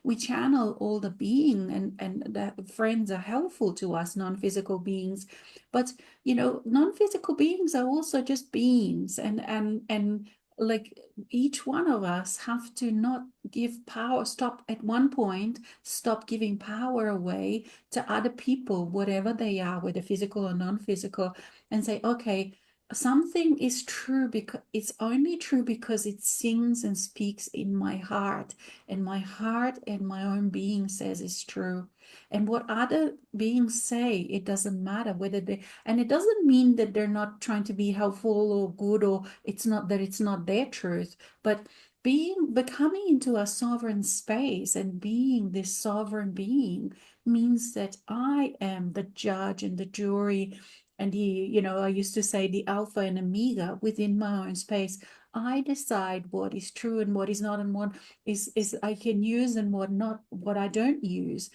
we channel all the being, and the friends are helpful to us, non-physical beings. But non-physical beings are also just beings, and like each one of us have to not give power, stop at one point, stop giving power away to other people, whatever they are, whether physical or non-physical, and say, okay, something is true because it's only true because it sings and speaks in my heart, and my heart and my own being says it's true. And what other beings say, it doesn't matter whether they, and it doesn't mean that they're not trying to be helpful or good, or it's not that it's not their truth, but becoming into a sovereign space and being this sovereign being means that I am the judge and the jury, and I used to say the alpha and omega within my own space. I decide what is true and what is not, and what is I can use and what not, what I don't use.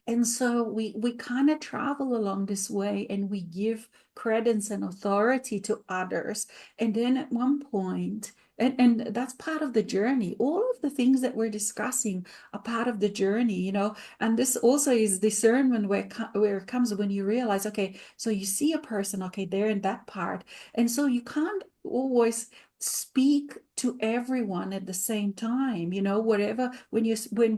And so we kind of travel along this way and we give credence and authority to others. And then at one point, and that's part of the journey. All of the things that we're discussing are part of the journey, and this also is discernment where it comes when you realize, okay, so you see a person, okay, they're in that part. And so you can't always speak to everyone at the same time, whatever, when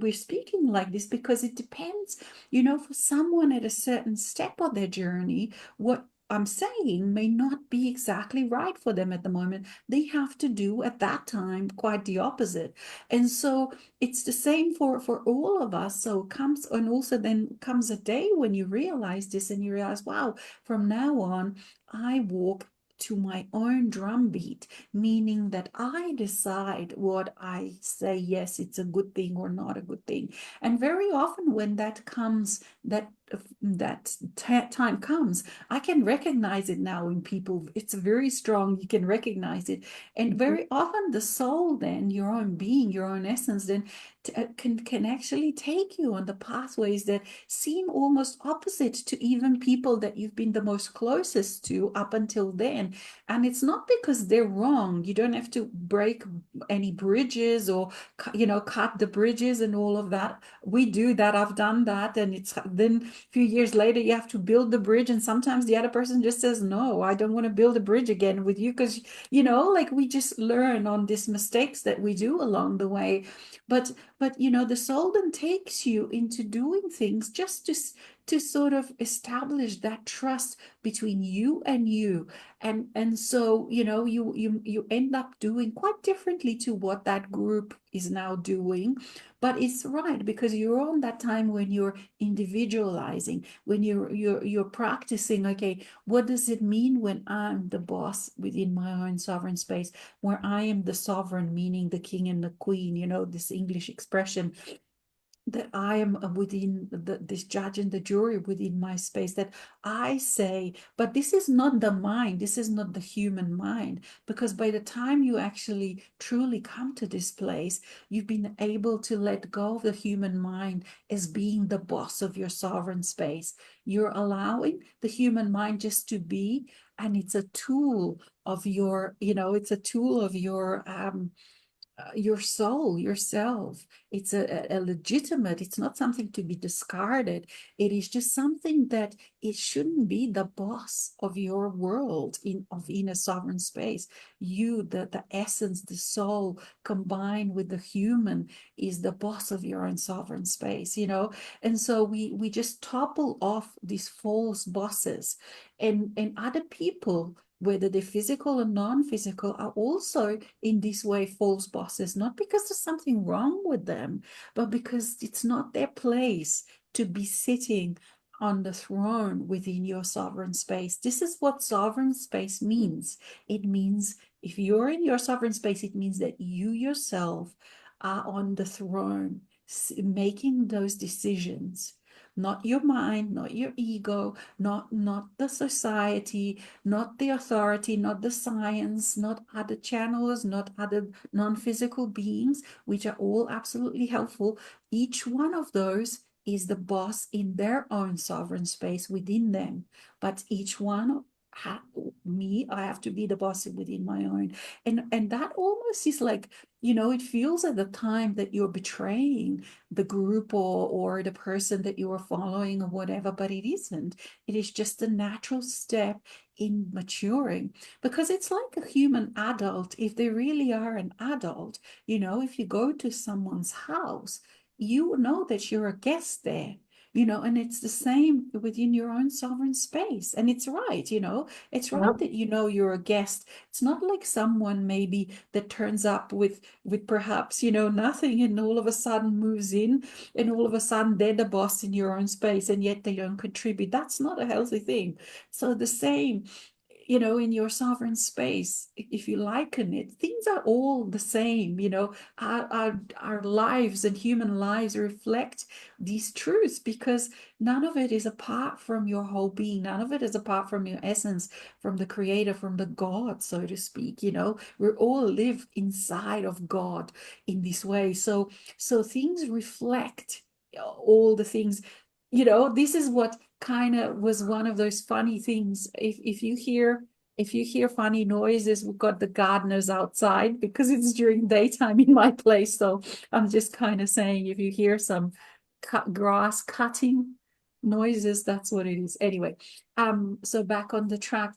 we're speaking like this, because it depends, for someone at a certain step of their journey, what I'm saying may not be exactly right for them at the moment. They have to do at that time quite the opposite. And so it's the same for all of us. So comes, and also then comes a day when you realize this and you realize, wow, from now on, I walk to my own drumbeat, meaning that I decide what I say, yes, it's a good thing or not a good thing. And very often when that comes, that time comes, I can recognize it now in people. It's very strong. You can recognize it. And Mhm. very often the soul, then your own being, your own essence, then can actually take you on the pathways that seem almost opposite to even people that you've been the most closest to up until then. And it's not because they're wrong. You don't have to break any bridges or cut the bridges and all of that. We do that. I've done that. And it's then a few years later, you have to build the bridge. And sometimes the other person just says, no, I don't want to build a bridge again with you because, like we just learn on these mistakes that we do along the way. But the soul then takes you into doing things just to sort of establish that trust between you and you. And so you end up doing quite differently to what that group is now doing. But it's right, because you're on that time when you're individualizing, when you're practicing, okay, what does it mean when I'm the boss within my own sovereign space, where I am the sovereign, meaning the king and the queen, this English expression, that I am within this judge and the jury within my space, that I say, but this is not the mind, this is not the human mind, because by the time you actually truly come to this place, you've been able to let go of the human mind as being the boss of your sovereign space. You're allowing the human mind just to be, and it's a tool of it's a tool of your soul, yourself. It's a legitimate, it's not something to be discarded. It is just something that it shouldn't be the boss of your world in a sovereign space. You, the essence, the soul combined with the human is the boss of your own sovereign space. And so we just topple off these false bosses, and other people, whether they're physical or non-physical, are also in this way false bosses, not because there's something wrong with them, but because it's not their place to be sitting on the throne within your sovereign space. This is what sovereign space means. It means if you're in your sovereign space, it means that you yourself are on the throne, making those decisions. Not your mind, not your ego, not the society, not the authority, not the science, not other channels, not other non-physical beings, which are all absolutely helpful. Each one of those is the boss in their own sovereign space within them. But each one, I have to be the boss within my own. And that almost is like, it feels at the time that you're betraying the group or the person that you are following or whatever, but it isn't. It is just a natural step in maturing, because it's like a human adult. If they really are an adult, if you go to someone's house, you know that you're a guest there. And it's the same within your own sovereign space. And it's right, it's right Yep. that you're a guest. It's not like someone maybe that turns up with perhaps, nothing, and all of a sudden moves in, and all of a sudden they're the boss in your own space, and yet they don't contribute. That's not a healthy thing. So the same, in your sovereign space, if you liken it, things are all the same. Our lives and human lives reflect these truths, because none of it is apart from your whole being. None of it is apart from your essence, from the creator, from the God, so to speak. We all live inside of God in this way. So things reflect all the things. this is what kind of was one of those funny things. If you hear funny noises, we've got the gardeners outside because it's during daytime in my place. So I'm just kind of saying, if you hear some grass cutting noises, that's what it is. Anyway, so back on the track,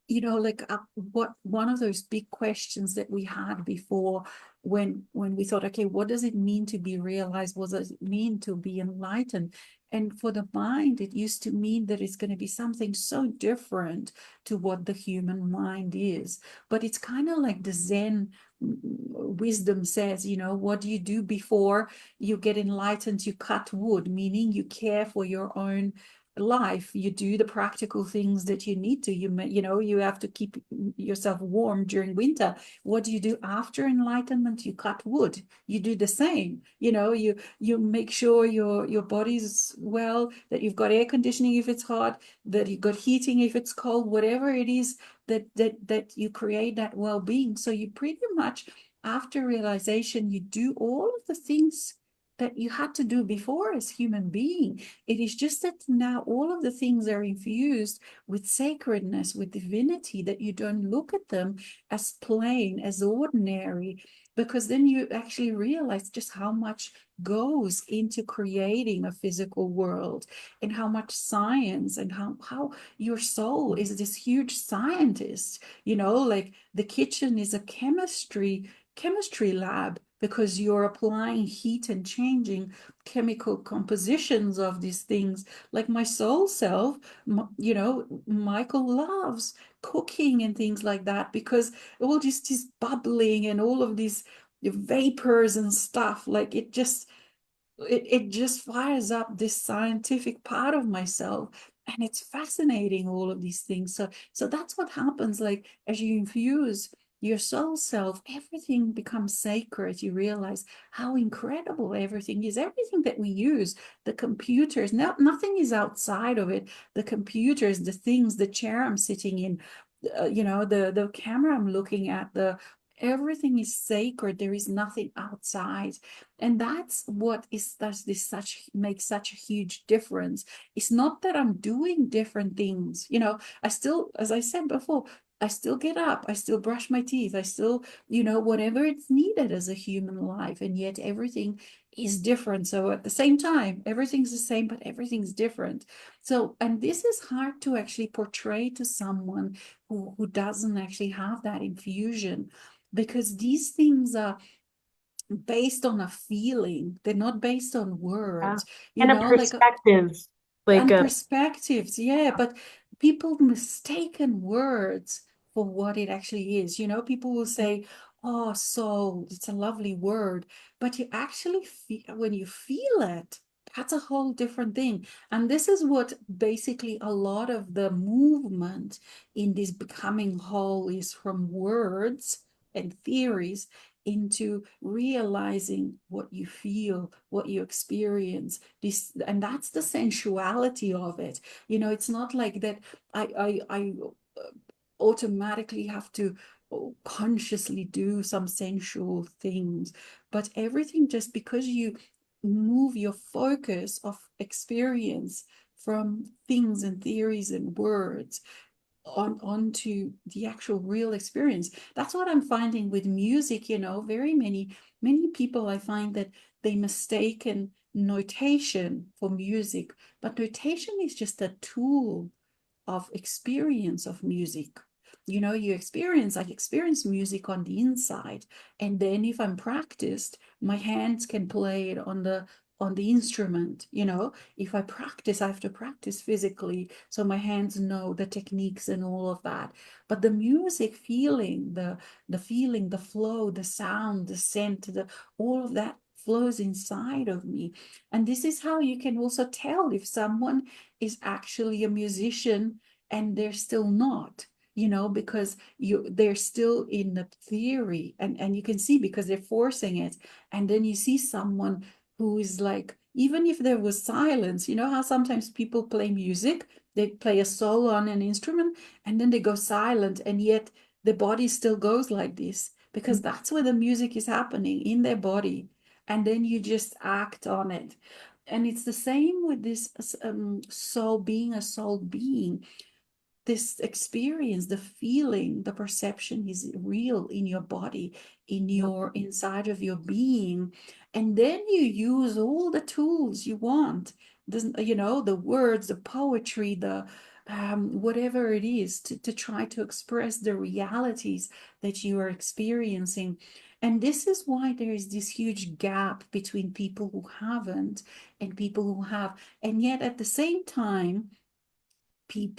like what one of those big questions that we had before, when we thought, okay, what does it mean to be realized? What does it mean to be enlightened? And for the mind, it used to mean that it's going to be something so different to what the human mind is. But it's kind of like the Zen wisdom says, what do you do before you get enlightened? You cut wood, meaning you care for your own life. You do the practical things that you need to. You have to keep yourself warm during winter. What do you do after enlightenment? You cut wood. You do the same. You make sure your body's well, that you've got air conditioning if it's hot, that you've got heating if it's cold, whatever it is, that you create that well-being. So you pretty much, after realization, you do all of the things that you had to do before as human being. It is just that now all of the things are infused with sacredness, with divinity, that you don't look at them as plain, as ordinary, because then you actually realize just how much goes into creating a physical world, and how much science, and how your soul is this huge scientist. Like the kitchen is a chemistry lab, because you're applying heat and changing chemical compositions of these things. Like my soul self, Michael loves cooking and things like that, because all just this bubbling and all of these vapors and stuff, like it just fires up this scientific part of myself, and it's fascinating, all of these things. So that's what happens. Like, as you infuse your soul self, everything becomes sacred. You realize how incredible everything is. Everything that we use, the computers, now nothing is outside of it. The computers, the things, the chair I'm sitting in, the camera I'm looking at, the everything is sacred. There is nothing outside. And that's what is does this such makes such a huge difference. It's not that I'm doing different things. I still, as I said before, I still get up, I still brush my teeth, I still, whatever it's needed as a human life, and yet everything is different. So at the same time, everything's the same, but everything's different. So, and this is hard to actually portray to someone who doesn't actually have that infusion, because these things are based on a feeling. They're not based on Yeah. words, And a like perspective, like and a perspectives. Yeah, but people mistaken words for what it actually is. People will say, "Oh, soul, it's a lovely word," but you actually feel, when you feel it, that's a whole different thing. And this is what basically a lot of the movement in this becoming whole is, from words and theories into realizing what you feel, what you experience. And that's the sensuality of it. It's not like that I automatically have to consciously do some sensual things, but everything, just because you move your focus of experience from things and theories and words onto the actual real experience. That's what I'm finding with music. Very many people, I find that they mistaken notation for music, but notation is just a tool of experience of music. I experience music on the inside, and then if I'm practiced, my hands can play it on the instrument. If I practice, I have to practice physically, so my hands know the techniques and all of that. But the music feeling, the feeling, the flow, the sound, the scent, all of that flows inside of me. And this is how you can also tell if someone is actually a musician and they're still not, because they're still in the theory, and you can see, because they're forcing it. And then you see someone who is like, even if there was silence, how sometimes people play music, they play a solo on an instrument, and then they go silent, and yet the body still goes like this, because that's where the music is happening in their body, and then you just act on it. And it's the same with this soul being a soul being. This experience, the feeling, the perception is real in your body, in Yep. your inside of your being. And then you use all the tools you want, the words, the poetry, the whatever it is to try to express the realities that you are experiencing. And this is why there is this huge gap between people who haven't and people who have. And yet at the same time,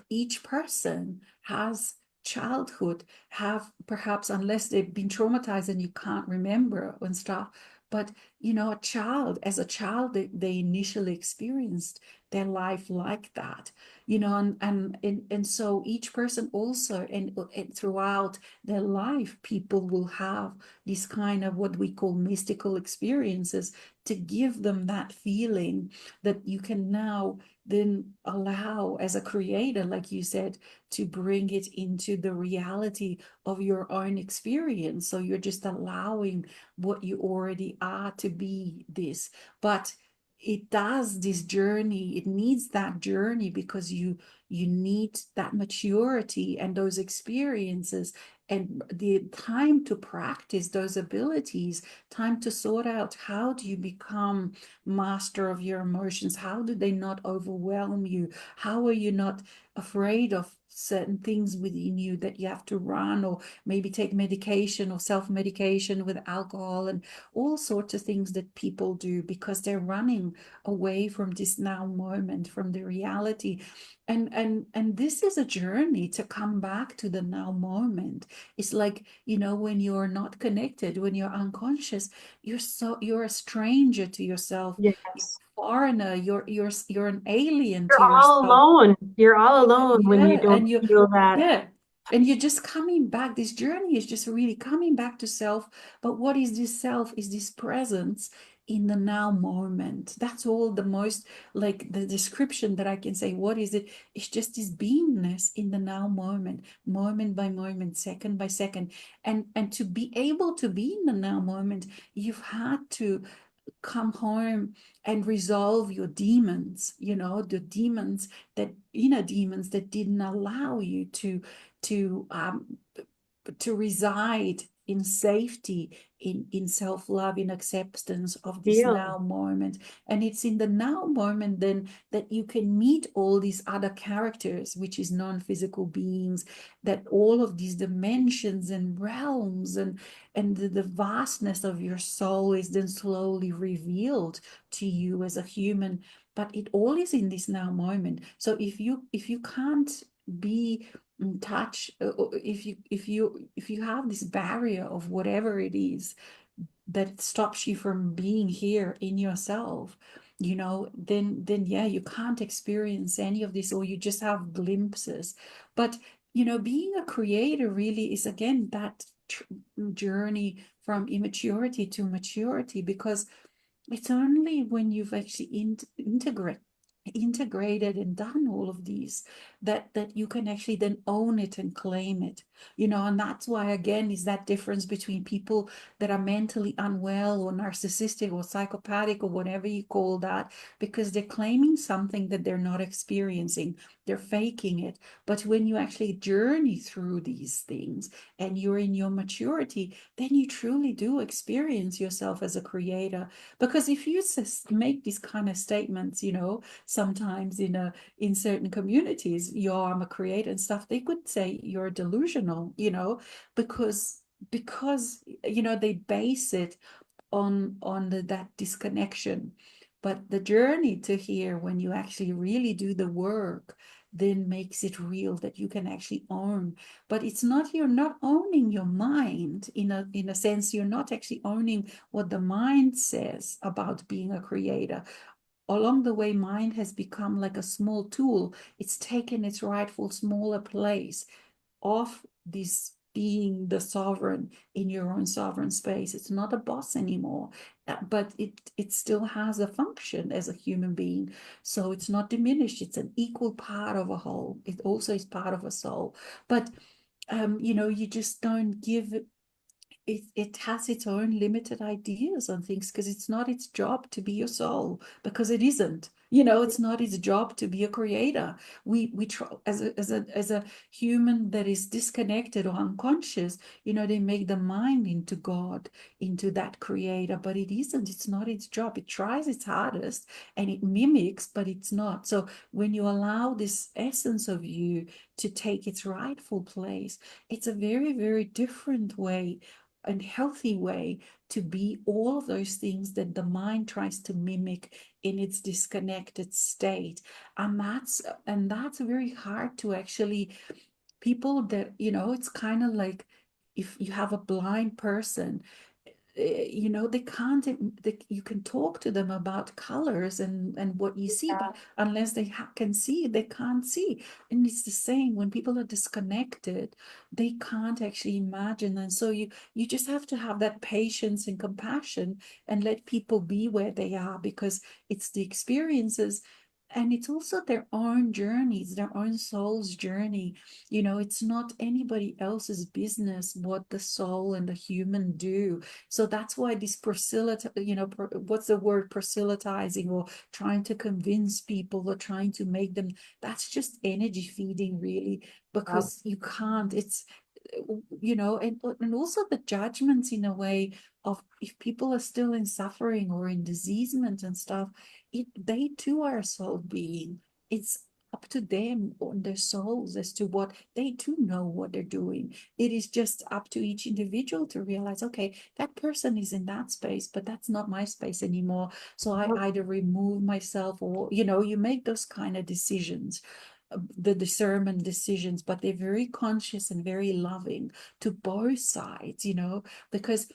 each person has childhood, have perhaps, unless they've been traumatized and you can't remember and stuff, but a child, as a child, they initially experienced their life like that, and so each person also, and throughout their life, people will have this kind of what we call mystical experiences to give them that feeling that you can now then allow, as a creator, like you said, to bring it into the reality of your own experience. So you're just allowing what you already are to be this. But it does this journey, it needs that journey, because you need that maturity and those experiences and the time to practice those abilities, time to sort out how do you become master of your emotions, how do they not overwhelm you, how are you not afraid of certain things within you that you have to run or maybe take medication or self-medication with alcohol and all sorts of things that people do because they're running away from this now moment, from the reality. And this is a journey to come back to the now moment. It's like, when you're not connected, when you're unconscious, you're a stranger to yourself, you're Yes. a foreigner, you're an alien You're to all yourself. alone. You're all alone when you Yeah, don't feel that. yeah, and you're just coming back. This journey is just really coming back to self. But what is this self? Is this presence in the now moment? That's all the most, like, the description that I can say. What is it? It's just this beingness in the now moment by moment, second by second. And to be able to be in the now moment, you've had to come home and resolve your demons, the demons, that inner demons that didn't allow you to um to reside in safety, in self-love, in acceptance of this Feel. now moment. And it's in the now moment then that you can meet all these other characters, which is non-physical beings, that all of these dimensions and realms and the vastness of your soul is then slowly revealed to you as a human. But it all is in this now moment. So if you can't be touch, if you have this barrier of whatever it is that stops you from being here in yourself, then yeah, you can't experience any of this, or you just have glimpses. But being a creator really is, again, that journey from immaturity to maturity, because it's only when you've actually integrated and done all of these that you can actually then own it and claim it. And that's why, again, is that difference between people that are mentally unwell or narcissistic or psychopathic or whatever you call that, because they're claiming something that they're not experiencing, they're faking it. But when you actually journey through these things and you're in your maturity, then you truly do experience yourself as a creator. Because if you make these kind of statements, sometimes in certain communities, I'm a creator and stuff, they could say you're delusional, because they base it on that disconnection. But the journey to here, when you actually really do the work, then makes it real, that you can actually own. But you're not owning your mind in a sense. You're not actually owning what the mind says about being a creator. Along the way, mind has become like a small tool. It's taken its rightful smaller place of this being the sovereign in your own sovereign space. It's not a boss anymore, but it still has a function as a human being. So it's not diminished. It's an equal part of a whole. It also is part of a soul. But you just don't give it has its own limited ideas on things because it's not its job to be your soul, because it isn't. It's not its job to be a creator. We try as a human that is disconnected or unconscious, they make the mind into God, into that creator, but it isn't. It's not its job. It tries its hardest and it mimics, but it's not. So when you allow this essence of you to take its rightful place, it's a very, very different way and healthy way to be all of those things that the mind tries to mimic in its disconnected state. And that's very hard to actually, people that, it's kind of like if you have a blind person, they can't, you can talk to them about colors and what you see, but unless they can see, they can't see. And it's the same when people are disconnected, they can't actually imagine. And so you just have to have that patience and compassion and let people be where they are, because it's the experiences, and it's also their own journeys, their own soul's journey. It's not anybody else's business what the soul and the human do. So that's why this what's the word, proselytizing, or trying to convince people or trying to make them, that's just energy feeding, really, because you can't, it's, and also the judgments in a way of, if people are still in suffering or in diseasement and stuff, they too are a soul being. It's up to them on their souls as to what they too know what they're doing. It is just up to each individual to realize, okay, that person is in that space, but that's not my space anymore. So I either remove myself, or, you make those kind of decisions, the discernment decisions, but they're very conscious and very loving to both sides, because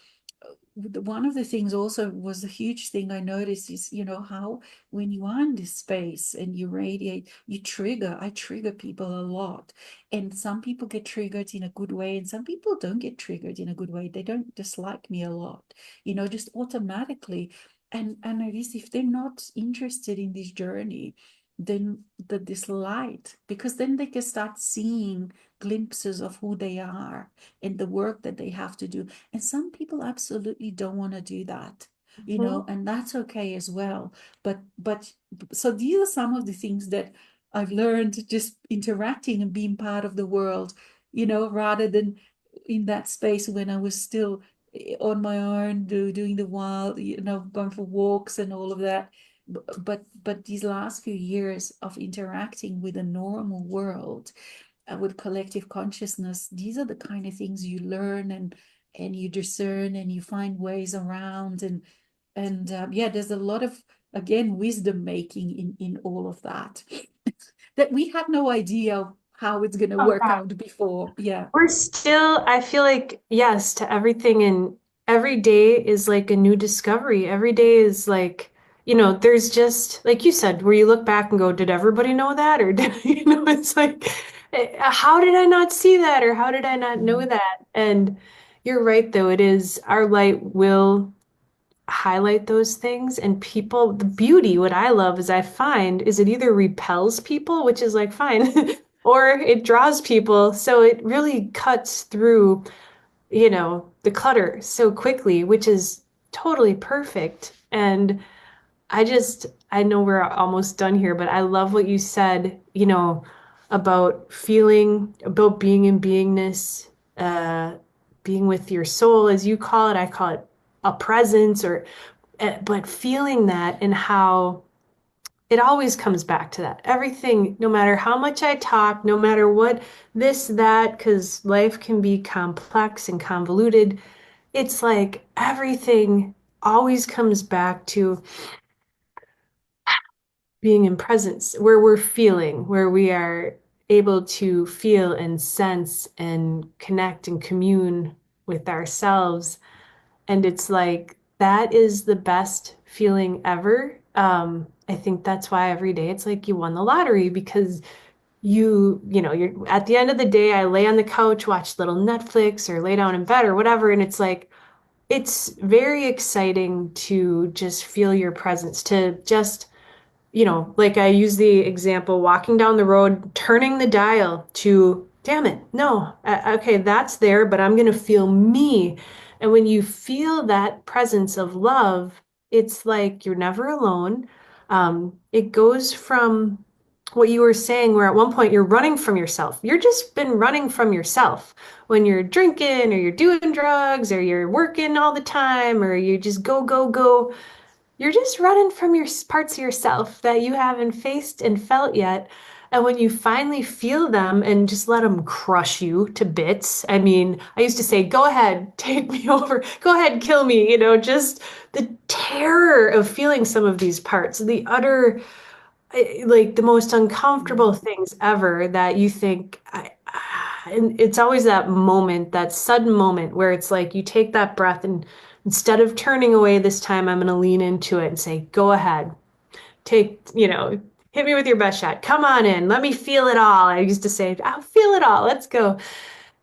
one of the things also was a huge thing I noticed is, how when you are in this space and you radiate, I trigger people a lot. And some people get triggered in a good way, and some people don't get triggered in a good way. They don't dislike me a lot, just automatically. And I guess if they're not interested in this journey, then this light, because then they can start seeing glimpses of who they are and the work that they have to do. And some people absolutely don't want to do that, Mhm. and that's okay as well. But so these are some of the things that I've learned just interacting and being part of the world, rather than in that space when I was still on my own, doing the wild, going for walks and all of that. But these last few years of interacting with a normal world, with collective consciousness, these are the kind of things you learn and you discern and you find ways around, and yeah, there's a lot of, again, wisdom making in all of that that we had no idea how it's going to Oh, work out before. Yeah. we're still, I feel like, yes, to everything. And every day is like a new discovery. Every day is like, there's just, like you said, where you look back and go, did everybody know that? Or did, it's like, how did I not see that? Or how did I not know Mm. that? And you're right, though, it is our light will highlight those things. And people, the beauty, what I love is I find is it either repels people, which is like fine, or it draws people. So it really cuts through, the clutter so quickly, which is totally perfect. And I know we're almost done here, but I love what you said, about feeling, about being in beingness, uh, being with your soul, as you call it. I call it a presence, or, but feeling that, and how it always comes back to that. Everything, no matter how much I talk, no matter what, this, that, because life can be complex and convoluted. It's like everything always comes back to being in presence, where we're feeling, where we are able to feel and sense and connect and commune with ourselves. And it's like that is the best feeling ever. I think that's why every day it's like you won the lottery, because you're at the end of the day, I lay on the couch, watch little Netflix or lay down in bed or whatever, and it's like it's very exciting to just feel your presence, to just like I use the example walking down the road, turning the dial to, damn it, no, okay, that's there, but I'm going to feel me. And when you feel that presence of love, it's like you're never alone. It goes from what you were saying, where at one point you're running from yourself. You're just been running from yourself when you're drinking or you're doing drugs or you're working all the time or you just go, go, go. You're just running from your parts of yourself that you haven't faced and felt yet. And when you finally feel them and just let them crush you to bits, I mean, I used to say, go ahead, take me over, go ahead, kill me, just the terror of feeling some of these parts, the utter, like the most uncomfortable things ever that you think, and it's always that moment, that sudden moment where it's like you take that breath and instead of turning away this time, I'm going to lean into it and say, go ahead, take, hit me with your best shot. Come on in. Let me feel it all. I used to say, I'll feel it all. Let's go.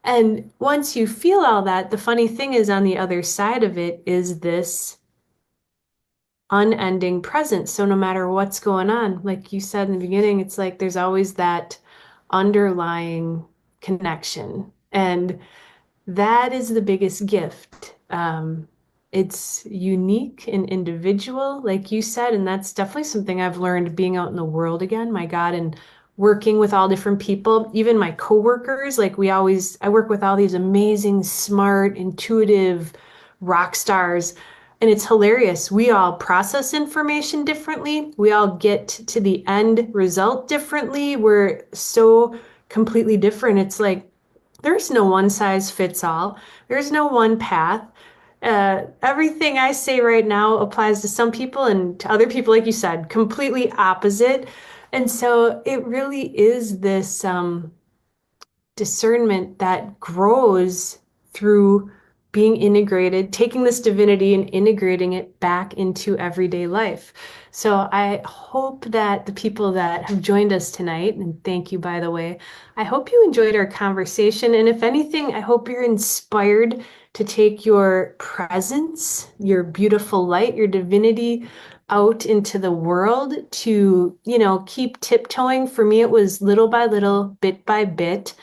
And once you feel all that, the funny thing is on the other side of it is this unending presence. So no matter what's going on, like you said in the beginning, it's like there's always that underlying connection. And that is the biggest gift. It's unique and individual, like you said, and that's definitely something I've learned being out in the world again, my God, and working with all different people, even my coworkers. Like I work with all these amazing, smart, intuitive rock stars, and it's hilarious. We all process information differently. We all get to the end result differently. We're so completely different. It's like, there's no one size fits all. There's no one path. Everything I say right now applies to some people and to other people, like you said, completely opposite. And so it really is this discernment that grows through being integrated, taking this divinity and integrating it back into everyday life. So I hope that the people that have joined us tonight, and thank you, by the way, I hope you enjoyed our conversation. And if anything, I hope you're inspired to take your presence, your beautiful light, your divinity out into the world to, keep tiptoeing. For me, it was little by little, bit by bit.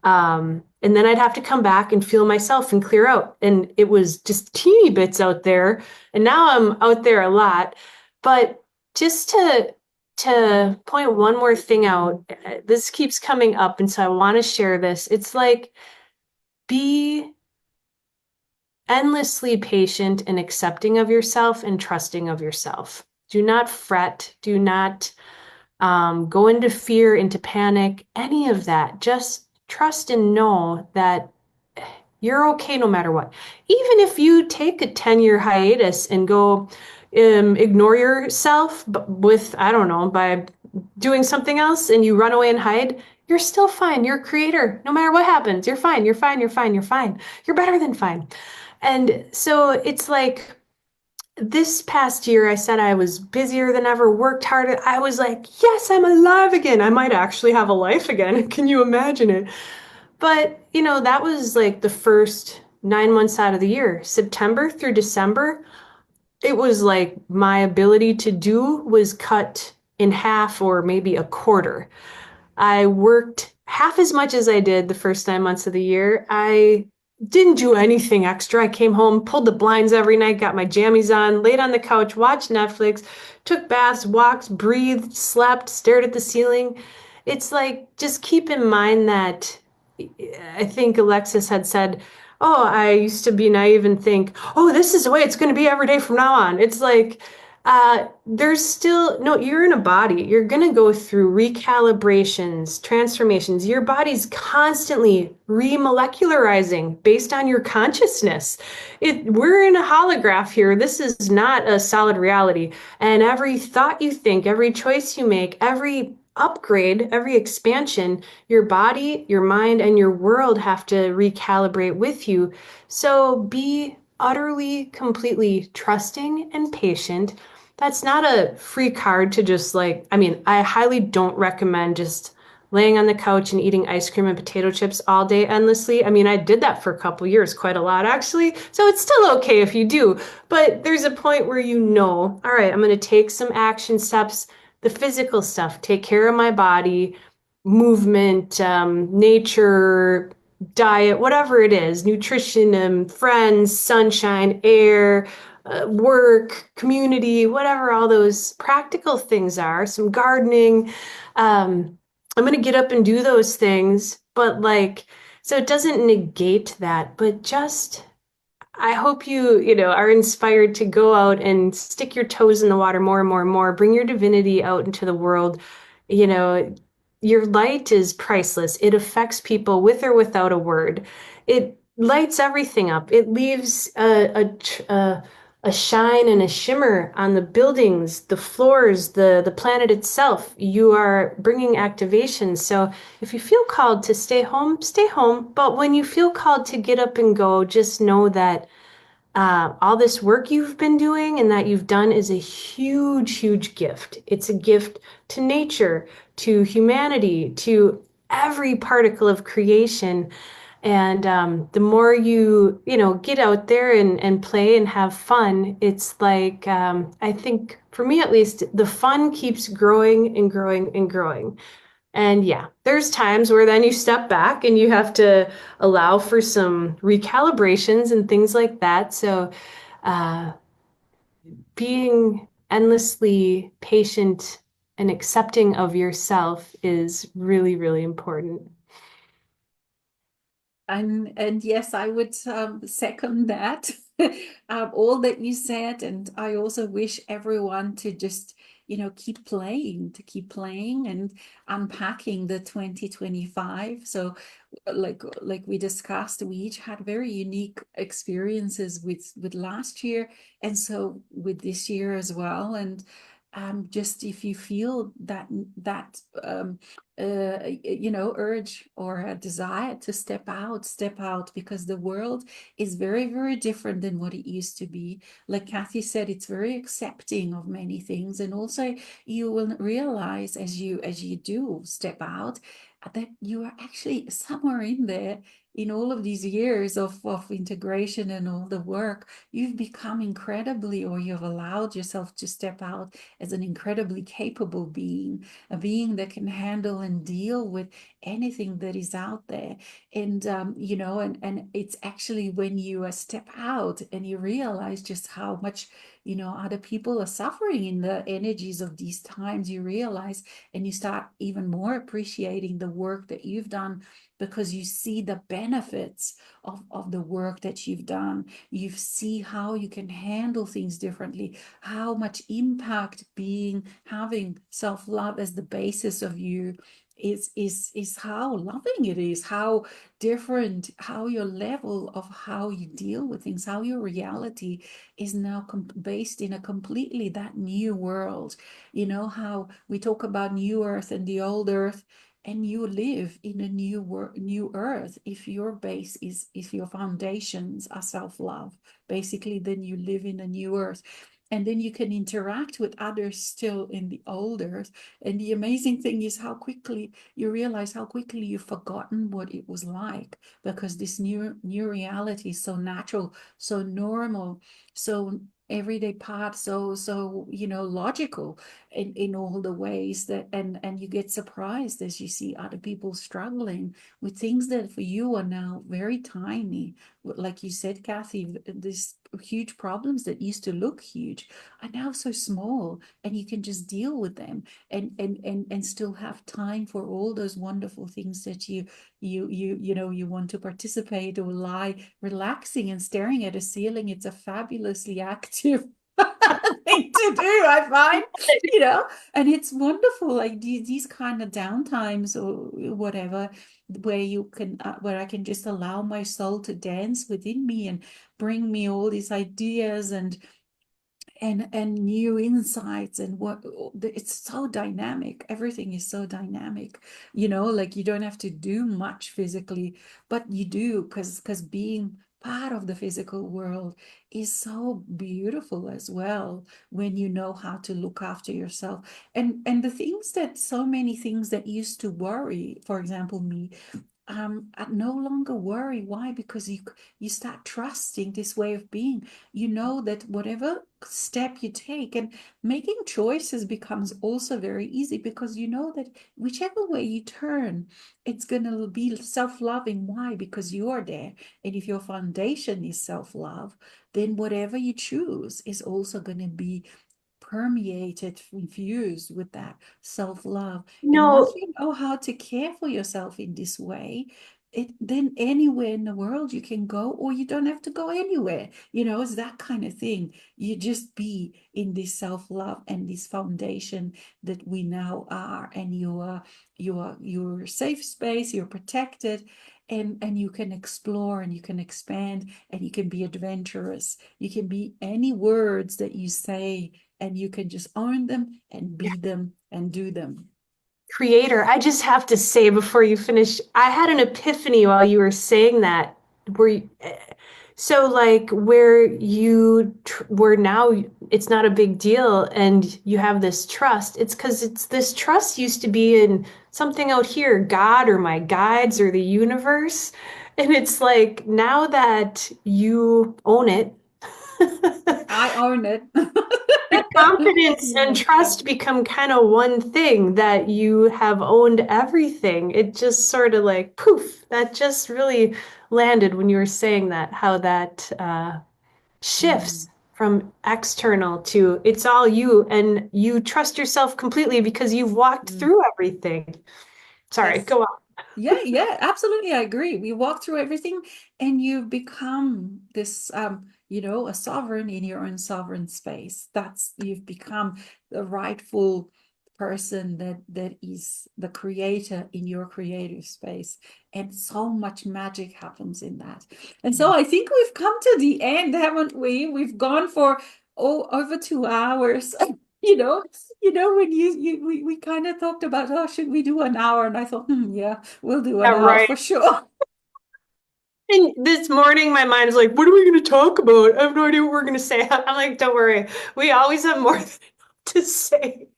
And then I'd have to come back and feel myself and clear out. And it was just teeny bits out there. And now I'm out there a lot. But just to point one more thing out, this keeps coming up, and so I want to share this. It's like be endlessly patient and accepting of yourself and trusting of yourself. Do not fret. Do not go into fear, into panic, any of that. Just trust and know that you're okay no matter what. Even if you take a 10-year hiatus and go ignore yourself with, I don't know, by doing something else and you run away and hide, you're still fine. You're a creator. No matter what happens, you're fine. You're fine. You're fine. You're fine. You're better than fine. And so it's like, this past year, I said I was busier than ever, worked harder. I was like, yes, I'm alive again. I might actually have a life again. Can you imagine it? But, that was like the first 9 months out of the year. September through December, it was like my ability to do was cut in half or maybe a quarter. I worked half as much as I did the first 9 months of the year. I didn't do anything extra. I came home, pulled the blinds every night, got my jammies on, laid on the couch, watched Netflix, took baths, walked, breathed, slept, stared at the ceiling. It's like, just keep in mind that I think Alexis had said, oh, I used to be naive and think, oh, this is the way it's going to be every day from now on. It's like, there's still, no, you're in a body. You're going to go through recalibrations, transformations. Your body's constantly remolecularizing based on your consciousness. We're in a holograph here. This is not a solid reality. And every thought you think, every choice you make, every upgrade, every expansion, your body, your mind, and your world have to recalibrate with you. So be utterly, completely trusting and patient. That's not a free card to just like, I mean, I highly don't recommend just laying on the couch and eating ice cream and potato chips all day endlessly. I mean, I did that for a couple years, quite a lot actually. So it's still okay if you do, but there's a point where all right, I'm going to take some action steps, the physical stuff, take care of my body, movement, nature, diet, whatever it is, nutrition, friends, sunshine, air, work, community, whatever all those practical things are, some gardening. I'm going to get up and do those things, but like, so it doesn't negate that, but just I hope you are inspired to go out and stick your toes in the water more and more and more. Bring your divinity out into the world. You know, your light is priceless. It affects people with or without a word. It lights everything up. It leaves a shine and a shimmer on the buildings, the floors, the planet itself. You are bringing activation. So if you feel called to stay home, stay home. But when you feel called to get up and go, just know that all this work you've been doing and that you've done is a huge, huge gift. It's a gift to nature, to humanity, to every particle of creation. And the more get out there and play and have fun, it's like, I think for me at least, the fun keeps growing and growing and growing. And yeah, there's times where then you step back and you have to allow for some recalibrations and things like that. So, uh, being endlessly patient and accepting of yourself is really, really important. And yes, I would second that, all that you said. And I also wish everyone to just, to keep playing and unpacking the 2025. So like we discussed, we each had very unique experiences with last year, and so with this year as well. And just if you feel that urge or a desire to step out, because the world is very, very different than what it used to be. Like Cathy said, it's very accepting of many things. And also you will realize as you do step out, that you are actually somewhere in there, in all of these years of integration and all the work, you've become incredibly, or you've allowed yourself to step out as an incredibly capable being, a being that can handle and deal with anything that is out there. And it's actually when you step out and you realize just how much, other people are suffering in the energies of these times, you realize, and you start even more appreciating the work that you've done, because you see the benefits of the work that you've done. You see how you can handle things differently, how much impact having self-love as the basis of you is how loving it is, how different, how your level of how you deal with things, how your reality is now based in a completely that new world. How we talk about new earth and the old earth, and you live in a new earth. If your base is, if your foundations are self-love, basically, then you live in a new earth. And then you can interact with others still in the old earth. And the amazing thing is how quickly you realize, how quickly you've forgotten what it was like, because this new reality is so natural, so normal, so everyday part, so logical in all the ways that, and you get surprised as you see other people struggling with things that for you are now very tiny. Like you said, Cathy, these huge problems that used to look huge are now so small, and you can just deal with them, and still have time for all those wonderful things that you want to participate or lie relaxing and staring at a ceiling. It's a fabulously active thing to do, I find, and it's wonderful, like these kind of downtimes or whatever, where I can just allow my soul to dance within me and bring me all these ideas and new insights. And what it's so dynamic, everything is so dynamic, like you don't have to do much physically, but you do, because being part of the physical world is so beautiful as well, when you know how to look after yourself. And the things that, so many things that used to worry, for example, me, no longer worry. Why? Because you start trusting this way of being. You know that whatever step you take, and making choices becomes also very easy, because you know that whichever way you turn, it's gonna be self-loving. Why? Because you are there. And if your foundation is self-love, then whatever you choose is also gonna be permeated, infused with that self-love. And once No, you know how to care for yourself in this way, then anywhere in the world you can go, or you don't have to go anywhere. It's that kind of thing. You just be in this self-love and this foundation that we now are, and you're safe space, you're protected, and you can explore, and you can expand, and you can be adventurous. You can be any words that you say, and you can just own them and be them and do them. creator, I just have to say before you finish, I had an epiphany while you were saying that. Where you, so like where now it's not a big deal and you have this trust. It's because it's this trust used to be in something out here, God or my guides or the universe. And it's like now that you own it, I own it. the confidence and Yeah. trust become kind of one thing that you have owned everything. It just sort of like poof, that just really landed when you were saying that, how that Mm, shifts from external to it's all you and you trust yourself completely because you've walked mm. through everything. Sorry, Yes. go on. Yeah, yeah, absolutely. I agree. We walk through everything, and you become this, a sovereign in your own sovereign space. You've become the rightful person that is the creator in your creative space. And so much magic happens in that. And so I think we've come to the end, haven't we? We've gone for over 2 hours. You know, when we kind of talked about, oh, should we do an hour? And I thought, yeah, we'll do an Yeah, hour right. for sure. And this morning, my mind is like, what are we going to talk about? I have no idea what we're going to say. I'm like, don't worry. We always have more to say.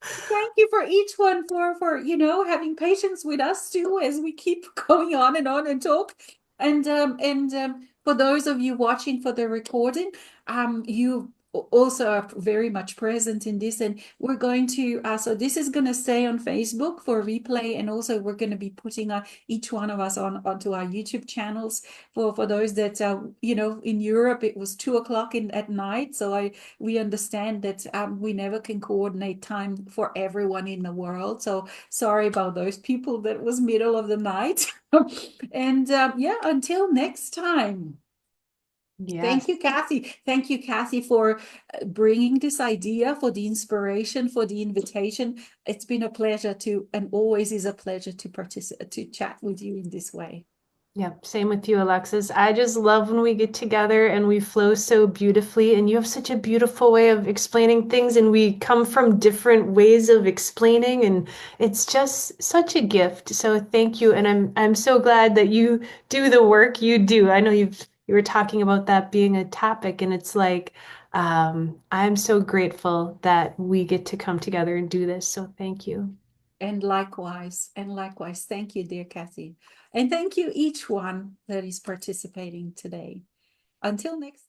Thank you for each one for having patience with us too as we keep going on and talk. And for those of you watching for the recording, you also are very much present in this, and we're going to so this is going to stay on Facebook for replay, and also we're going to be putting each one of us onto our YouTube channels. For those that in Europe it was 2 o'clock at night, so we understand that we never can coordinate time for everyone in the world. So sorry about those people that was middle of the night. And yeah, until next time. Thank Yes. you, Cathy. Thank you, Cathy, for bringing this idea, for the inspiration, for the invitation. It's been a pleasure and always is a pleasure to participate, to chat with you in this way. Yep, same with you, Alexis. I just love when we get together and we flow so beautifully, and you have such a beautiful way of explaining things, and we come from different ways of explaining, and it's just such a gift. So thank you, and I'm so glad that you do the work you do. I know you were talking about that being a topic, and it's like I'm so grateful that we get to come together and do this. So thank you. And likewise, thank you, dear Cathy. And thank you, each one that is participating today. Until next